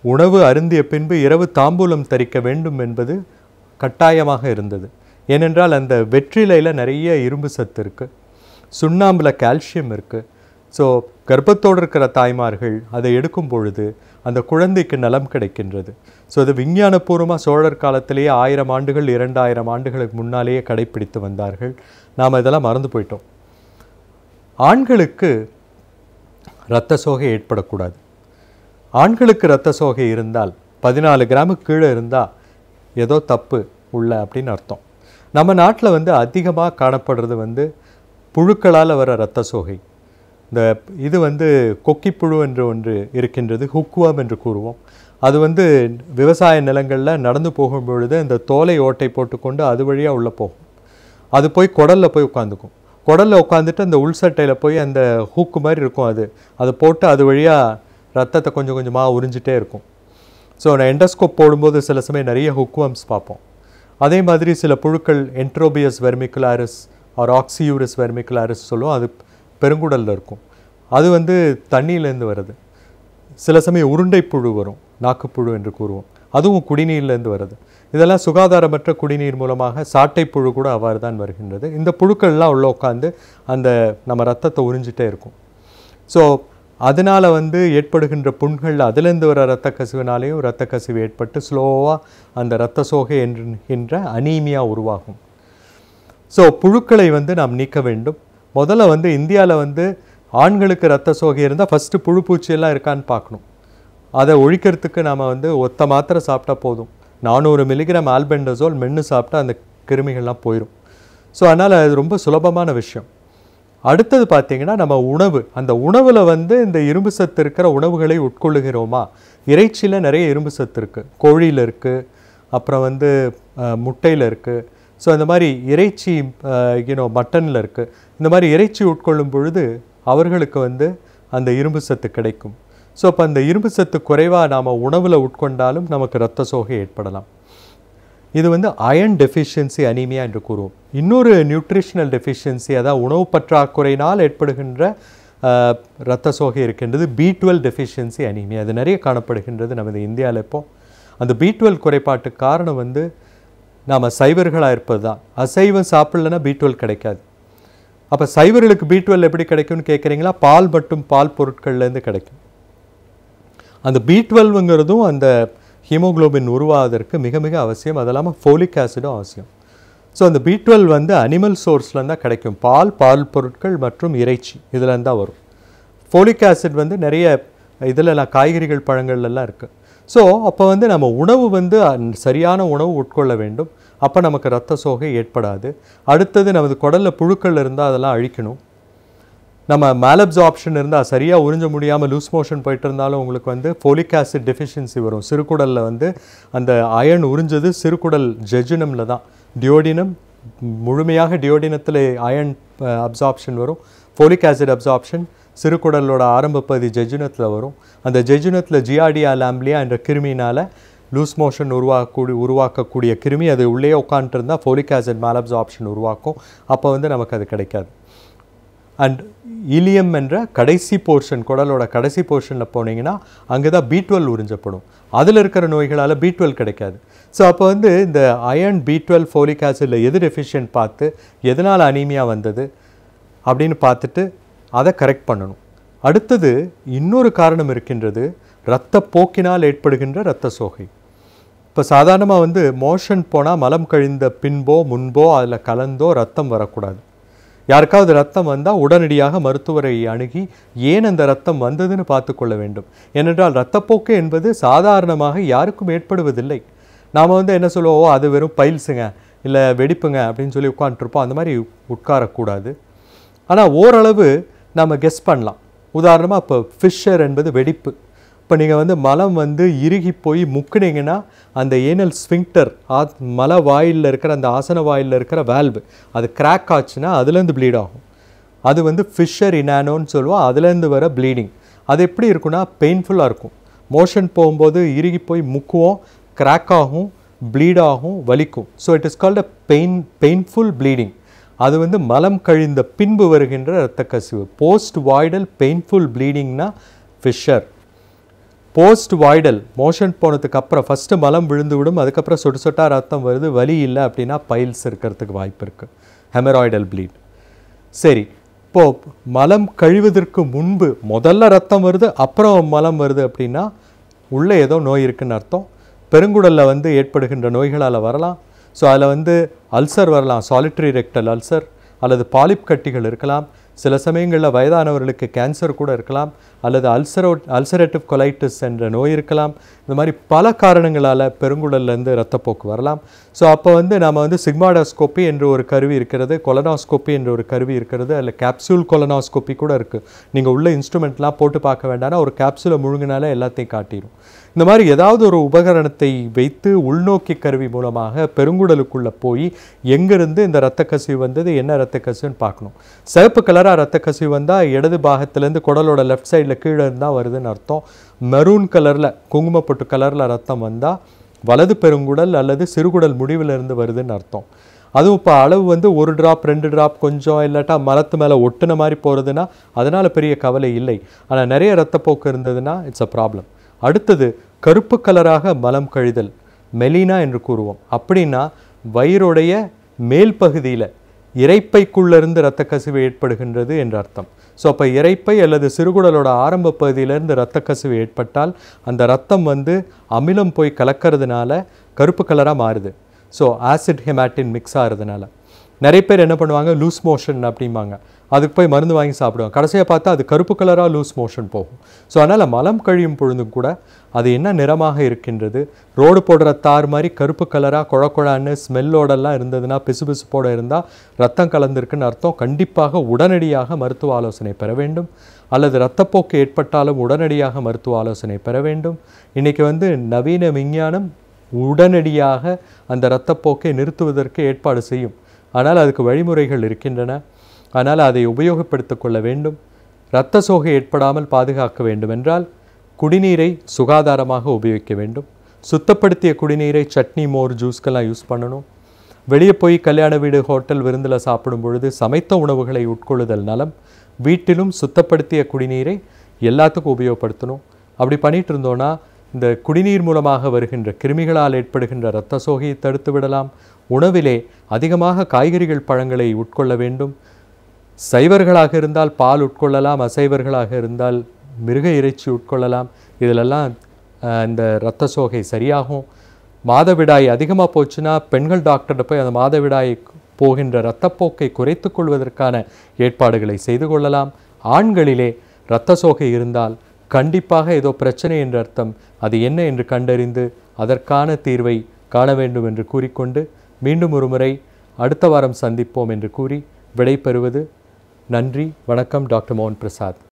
S7: உணவு அருந்திய பின்பு இரவு தாம்பூலம் தரிக்க வேண்டும் என்பது கட்டாயமாக இருந்தது. ஏனென்றால் அந்த வெற்றிலையில் நிறைய இரும்பு சத்து இருக்குது, சுண்ணாம்பில் கால்சியம் இருக்குது. ஸோ கர்ப்பத்தோடு இருக்கிற தாய்மார்கள் அதை எடுக்கும் பொழுது அந்த குழந்தைக்கு நலம் கிடைக்கின்றது. ஸோ அது விஞ்ஞானபூர்வமாக சோழர் காலத்திலேயே 1000 ஆண்டுகள் 2000 ஆண்டுகளுக்கு முன்னாலேயே கடைப்பிடித்து வந்தார்கள். நாம் இதெல்லாம் மறந்து போயிட்டோம். ஆண்களுக்கு இரத்த சோகை ஏற்படக்கூடாது. ஆண்களுக்கு இரத்த சோகை இருந்தால் 14 கிராமுக்கு கீழே இருந்தால் ஏதோ தப்பு உள்ள அப்படின்னு அர்த்தம். நம்ம நாட்டில் அதிகமாக காணப்படுறது புழுக்களால் வர இரத்த சோகை. இது கொக்கிப்புழு என்று ஒன்று இருக்கின்றது, ஹுக்குவாம் என்று கூறுவோம். அது விவசாய நிலங்களில் நடந்து போகும் பொழுது இந்த தோலை ஓட்டை போட்டுக்கொண்டு அது வழியாக உள்ளே போகும். அது போய் குடலில் போய் உட்காந்துக்கும். குடலில் உட்காந்துட்டு அந்த உள்சட்டையில் போய் அந்த ஹூக்கு மாதிரி இருக்கும், அதை போட்டு அது வழியாக ரத்தத்தை கொஞ்சம் கொஞ்சமாக உறிஞ்சிட்டே இருக்கும். ஸோ நான் எண்டோஸ்கோப் போடும்போது சில சமயம் நிறைய ஹுக்குவம்ஸ் பார்ப்போம். அதே மாதிரி சில புழுக்கள் என்ட்ரோபியஸ் வெர்மிகுலாரிஸ் ஆர் ஆக்சியூரிஸ் வெர்மிகுலாரிஸ் சொல்லுவோம், அது பெருங்குடலில் இருக்கும். அது தண்ணியிலேருந்து வருது. சில சமயம் உருண்டை புழு வரும், நாக்குப்புழு என்று கூறுவோம், அதுவும் குடிநீர்லேருந்து வருது. இதெல்லாம் சுகாதாரமற்ற குடிநீர் மூலமாக சாட்டை புழு கூட அவ்வாறு தான் வருகின்றது. இந்த புழுக்கள்லாம் உள்ள உட்காந்து அந்த நம்ம ரத்தத்தை உறிஞ்சிட்டே இருக்கும். ஸோ அதனால் ஏற்படுகின்ற புண்கள், அதிலேருந்து வர இரத்த கசிவினாலேயும் இரத்த கசிவு ஏற்பட்டு ஸ்லோவாக அந்த இரத்த சோகை என்கின்ற அனீமியா உருவாகும். ஸோ புழுக்களை நாம் நீக்க வேண்டும். முதல்ல இந்தியாவில் ஆண்களுக்கு இரத்த சோகை இருந்தால் ஃபஸ்ட்டு புழு பூச்சியெல்லாம் இருக்கான்னு பார்க்கணும். அதை ஒழிக்கிறதுக்கு நாம் ஒத்த மாத்திரை சாப்பிட்டா போதும். 400 மில்லிகிராம் ஆல்பெண்டசோல் மென்று சாப்பிட்டா அந்த கிருமிகள்லாம் போயிடும். ஸோ அதனால் அது ரொம்ப சுலபமான விஷயம். அடுத்தது பார்த்தீங்கன்னா நம்ம உணவு, அந்த உணவில் வந்து இந்த இரும்பு சத்து இருக்கிற உணவுகளை உட்கொள்ளுகிறோமா? இறைச்சியில் நிறைய இரும்பு சத்து இருக்குது, கோழியில் இருக்குது, அப்புறம் வந்து முட்டையில் இருக்குது. ஸோ இந்த மாதிரி இறைச்சி மட்டனில் இருக்குது. இந்த மாதிரி இறைச்சி உட்கொள்ளும் பொழுது அவர்களுக்கு வந்து அந்த இரும்பு சத்து கிடைக்கும். ஸோ அப்போ அந்த இரும்பு சத்து குறைவாக நாம் உணவில் உட்கொண்டாலும் நமக்கு இரத்த சோகை ஏற்படலாம். இது வந்து அயர்ன் டெஃபிஷியன்சி அனீமியா என்று கூறுவோம். இன்னொரு நியூட்ரிஷனல் டெஃபிஷியன்சி, அதாவது உணவு பற்றாக்குறையினால் ஏற்படுகின்ற இரத்த சோகை இருக்கின்றது, B12 டெஃபிஷியன்சி அனீமியா. அது நிறைய காணப்படுகின்றது நமது இந்தியாவில். இப்போ அந்த B12 குறைபாட்டுக்கு காரணம் வந்து நாம் சைவர்களாக இருப்பது தான். அசைவம் சாப்பிடலன்னா B12 கிடைக்காது. அப்போ சைவர்களுக்கு B12 எப்படி கிடைக்கும்னு கேட்குறீங்களா? பால் மற்றும் பால் பொருட்கள்லேருந்து கிடைக்கும். அந்த B12ங்கிறதும் அந்த ஹீமோக்ளோபின் உருவாவதற்கு மிக மிக அவசியம். அது இல்லாமல் ஃபோலிக் ஆசிடும் அவசியம். ஸோ அந்த B12 வந்து அனிமல் சோர்ஸ்லேருந்து தான் கிடைக்கும். பால், பால் பொருட்கள் மற்றும் இறைச்சி இதுலேருந்து தான் வரும். ஃபோலிக் ஆசிட் வந்து நிறைய இதிலெல்லாம் காய்கறிகள் பழங்கள்லாம் இருக்குது. ஸோ அப்போ வந்து நம்ம உணவு வந்து சரியான உணவு உட்கொள்ள வேண்டும். அப்போ நமக்கு இரத்த சோகை ஏற்படாது. அடுத்தது நமது குடலில் புழுக்கள் இருந்தால் அதெல்லாம் அழிக்கணும். நம்ம மேலப்சார்ப்ஷன் இருந்தால் சரியாக உறிஞ்ச முடியாமல் லூஸ் மோஷன் போயிட்டு இருந்தாலும் உங்களுக்கு வந்து ஃபோலிக் ஆசிட் டெஃபிஷியன்சி வரும். சிறுகுடலில் வந்து அந்த அயன் உறிஞ்சது சிறுகுடல் ஜெஜுனமில் தான். டியோடினம் முழுமையாக டியோடினத்தில் அயன் அப்சார்ப்ஷன் வரும். ஃபோலிக் ஆசிட் அப்சார்ப்ஷன் சிறுகுடலோட ஆரம்ப பகுதி ஜெஜுனத்தில் வரும். அந்த ஜெஜுனத்தில் ஜியார்டியா லாம்பிலியா என்ற கிருமினால் லூஸ் மோஷன் உருவாக்கக்கூடிய கிருமி அது உள்ளே உட்காந்துட்டு இருந்தால் ஃபோலிக் ஆசிட் மேலப்சார்ப்ஷன் உருவாக்கும். அப்போ வந்து நமக்கு அது கிடைக்காது. அண்ட் இலியம் என்ற கடைசி போர்ஷன், குடலோட கடைசி போர்ஷனில் போனீங்கன்னா அங்கே தான் B12 உறிஞ்சப்படும். அதில் இருக்கிற நோய்களால் B12 கிடைக்காது. ஸோ அப்போ வந்து இந்த அயர்ன் B12 ஃபோலிக் ஆசிடில் எது டெஃபிஷியன்ட் பார்த்து எதனால் அனீமியா வந்தது அப்படின்னு பார்த்துட்டு அதை கரெக்ட் பண்ணணும். அடுத்தது இன்னொரு காரணம் இருக்கின்றது, இரத்த போக்கினால் ஏற்படுகின்ற இரத்த சோகை. இப்போ சாதாரணமாக வந்து மோஷன் போனால் மலம் கழிந்த பின்போ முன்போ அதில் கலந்தோ ரத்தம் வரக்கூடாது. யாருக்காவது ரத்தம் வந்தால் உடனடியாக மருத்துவரை அணுகி ஏன் அந்த ரத்தம் வந்ததுன்னு பார்த்து கொள்ள வேண்டும். ஏனென்றால் இரத்தப்போக்கு என்பது சாதாரணமாக யாருக்கும் ஏற்படுவதில்லை. நாம் வந்து என்ன சொல்லுவோம், அது வெறும் பைல்ஸுங்க இல்லை வெடிப்புங்க அப்படின்னு சொல்லி உட்காந்துருப்போம். அந்த மாதிரி உட்காரக்கூடாது. ஆனால் ஓரளவு நம்ம கெஸ் பண்ணலாம். உதாரணமாக இப்போ ஃபிஷர் என்பது வெடிப்பு. இப்போ நீங்கள் வந்து மலம் வந்து இறுகி போய் முக்குனீங்கன்னா அந்த ஏனல் ஸ்ஃபிங்க்டர் மல வாயில் இருக்கிற அந்த ஆசன வாயில் இருக்கிற வேல்வு அது கிராக் ஆச்சுன்னா அதுலேருந்து ப்ளீட் ஆகும். அது வந்து ஃபிஷர் இனானோன்னு சொல்லுவோம். அதுலேருந்து வர ப்ளீடிங் அது எப்படி இருக்குன்னா பெயின்ஃபுல்லாக இருக்கும். மோஷன் போகும்போது இறுகி போய் முக்குவோம், கிராக் ஆகும், ப்ளீட் ஆகும், வலிக்கும். So it is called a painful bleeding. அது வந்து மலம் கழிந்த பின்பு வருகின்ற இரத்த கசிவு. போஸ்ட் வாய்டல் பெயின்ஃபுல் ப்ளீடிங்னா ஃபிஷர். போஸ்ட் வாய்டல் மோஷன் போனதுக்கு அப்புறம் ஃபஸ்ட்டு மலம் விழுந்து விடும், அதுக்கப்புறம் சொட்டு சொட்டாக ரத்தம் வருது, வலி இல்லை அப்படின்னா பைல்ஸ் இருக்கிறதுக்கு வாய்ப்பு இருக்குது, ஹெமராய்டல் ப்ளீட். சரி, இப்போது மலம் கழிவதற்கு முன்பு முதல்ல ரத்தம் வருது அப்புறம் மலம் வருது அப்படின்னா உள்ளே ஏதோ நோய் இருக்குன்னு அர்த்தம். பெருங்குடலில் வந்து ஏற்படுகின்ற நோய்களால் வரலாம். ஸோ அதில் வந்து அல்சர் வரலாம், சாலிட்ரி ரெக்டல் அல்சர், அல்லது பாலிப் கட்டிகள் இருக்கலாம். சில சமயங்களில் வயதானவர்களுக்கு கேன்சர் கூட இருக்கலாம், அல்லது அல்சரேட்டிவ் கொலைட்டிஸ் என்ற நோய் இருக்கலாம். இந்த மாதிரி பல காரணங்களால் பெருங்குடல்லேருந்து இரத்தப்போக்கு வரலாம். ஸோ அப்போ வந்து நம்ம வந்து சிக்மாடோஸ்கோப்பி என்ற ஒரு கருவி இருக்கிறது, கொலனாஸ்கோப்பி என்ற ஒரு கருவி இருக்கிறது, அதில் கேப்சூல் கொலனாஸ்கோப்பி கூட இருக்குது. நீங்கள் உள்ள இன்ஸ்ட்ருமெண்ட்லாம் போட்டு பார்க்க வேண்டாம்னா ஒரு கேப்சூலை முழுங்கினாலே எல்லாத்தையும் காட்டிடும். இந்த மாதிரி ஏதாவது ஒரு உபகரணத்தை வைத்து உள்நோக்கி கருவி மூலமாக பெருங்குடலுக்குள்ளே போய் எங்கேருந்து இந்த இரத்த கசிவு வந்தது, என்ன இரத்த கசிவுன்னு பார்க்கணும். சிவப்பு கலராக இரத்த கசிவு வந்தால் இடது பாகத்துலேருந்து குடலோட லெஃப்ட் சைடில் கீழே இருந்தால் வருதுன்னு அர்த்தம். மெரூன் கலரில் குங்குமப்பொட்டு கலரில் ரத்தம் வந்தால் வலது பெருங்குடல் அல்லது சிறுகுடல் முடிவிலிருந்து வருதுன்னு அர்த்தம். அதுவும் இப்போ அளவு வந்து 1 ட்ராப் 2 ட்ராப் கொஞ்சம் இல்லாட்டா மலத்து மேலே ஒட்டுன மாதிரி போகிறதுனா அதனால் பெரிய கவலை இல்லை. ஆனால் நிறைய இரத்தப்போக்கு இருந்ததுன்னா இட்ஸ் அ ப்ராப்ளம். அடுத்தது கருப்பு கலராக மலம் கழிதல், மெலினா என்று கூறுவோம். அப்படின்னா வயிறுடைய மேல் பகுதியில் இரைப்பைக்குள்ளேருந்து இரத்த கசிவு ஏற்படுகின்றது என்று அர்த்தம். ஸோ அப்போ இரைப்பை அல்லது சிறுகுடலோட ஆரம்ப பகுதியிலேருந்து இரத்த கசிவு ஏற்பட்டால் அந்த ரத்தம் வந்து அமிலம் போய் கலக்கிறதுனால கருப்பு கலராக மாறுது. ஸோ ஆசிட் ஹெமாட்டின் மிக்ஸ் ஆகிறதுனால நிறைய பேர் என்ன பண்ணுவாங்க, லூஸ் மோஷன் அப்படிம்பாங்க. அதுக்கு போய் மருந்து வாங்கி சாப்பிடுவாங்க. கடைசியாக பார்த்தா அது கருப்பு கலராக லூஸ் மோஷன் போகும். ஸோ அதனால் மலம் கழியும் பொழுதும் கூட அது என்ன நிறமாக இருக்கின்றது, ரோடு போடுற தார் மாதிரி கருப்பு கலராக குழக்குழான்னு ஸ்மெல்லோடெல்லாம் இருந்ததுன்னா, பிசுபிசுப்போடு இருந்தால் ரத்தம் கலந்திருக்குன்னு அர்த்தம். கண்டிப்பாக உடனடியாக மருத்துவ ஆலோசனை பெற வேண்டும். அல்லது இரத்தப்போக்கு ஏற்பட்டாலும் உடனடியாக மருத்துவ ஆலோசனை பெற வேண்டும். இன்றைக்கி நவீன விஞ்ஞானம் உடனடியாக அந்த இரத்தப்போக்கை நிறுத்துவதற்கு ஏற்பாடு செய்யும். ஆனால் அதுக்கு வழிமுறைகள் இருக்கின்றன. அதனால் அதை உபயோகப்படுத்தி கொள்ள வேண்டும். இரத்த சோகை ஏற்படாமல் பாதுகாக்க வேண்டும் என்றால் குடிநீரை சுகாதாரமாக உபயோகிக்க வேண்டும். சுத்தப்படுத்திய குடிநீரை சட்னி, மோர், ஜூஸ்க்கெல்லாம் யூஸ் பண்ணணும். வெளியே போய் கல்யாண வீடு, ஹோட்டல், விருந்தில் சாப்பிடும் பொழுது சமைத்த உணவுகளை உட்கொள்ளுதல் நலம். வீட்டிலும் சுத்தப்படுத்திய குடிநீரை எல்லாத்துக்கும் உபயோகப்படுத்தணும். அப்படி பண்ணிட்டு இருந்தோன்னா இந்த குடிநீர் மூலமாக வருகின்ற கிருமிகளால் ஏற்படுகின்ற இரத்த சோகையை தடுத்து விடலாம். உணவிலே அதிகமாக காய்கறிகள், பழங்களை உட்கொள்ள வேண்டும். சைவர்களாக இருந்தால் பால் உட்கொள்ளலாம், அசைவர்களாக இருந்தால் மிருக இறைச்சி உட்கொள்ளலாம். இதிலெல்லாம் இந்த இரத்த சோகை சரியாகும். மாதவிடாய் அதிகமாக போச்சுன்னா பெண்கள் டாக்டர்கிட்ட போய் அந்த மாதவிடாய் போகின்ற இரத்தப்போக்கை குறைத்து கொள்வதற்கான ஏற்பாடுகளை செய்து கொள்ளலாம். ஆண்களிலே இரத்த சோகை இருந்தால் கண்டிப்பாக ஏதோ பிரச்சனை என்ற அர்த்தம். அது என்ன என்று கண்டறிந்து அதற்கான தீர்வை காண வேண்டும் என்று கூறிக்கொண்டு மீண்டும் ஒரு முறை அடுத்த வாரம் சந்திப்போம் என்று கூறி விடை பெறுவது. நன்றி, வணக்கம். டாக்டர் மோகன் பிரசாத்.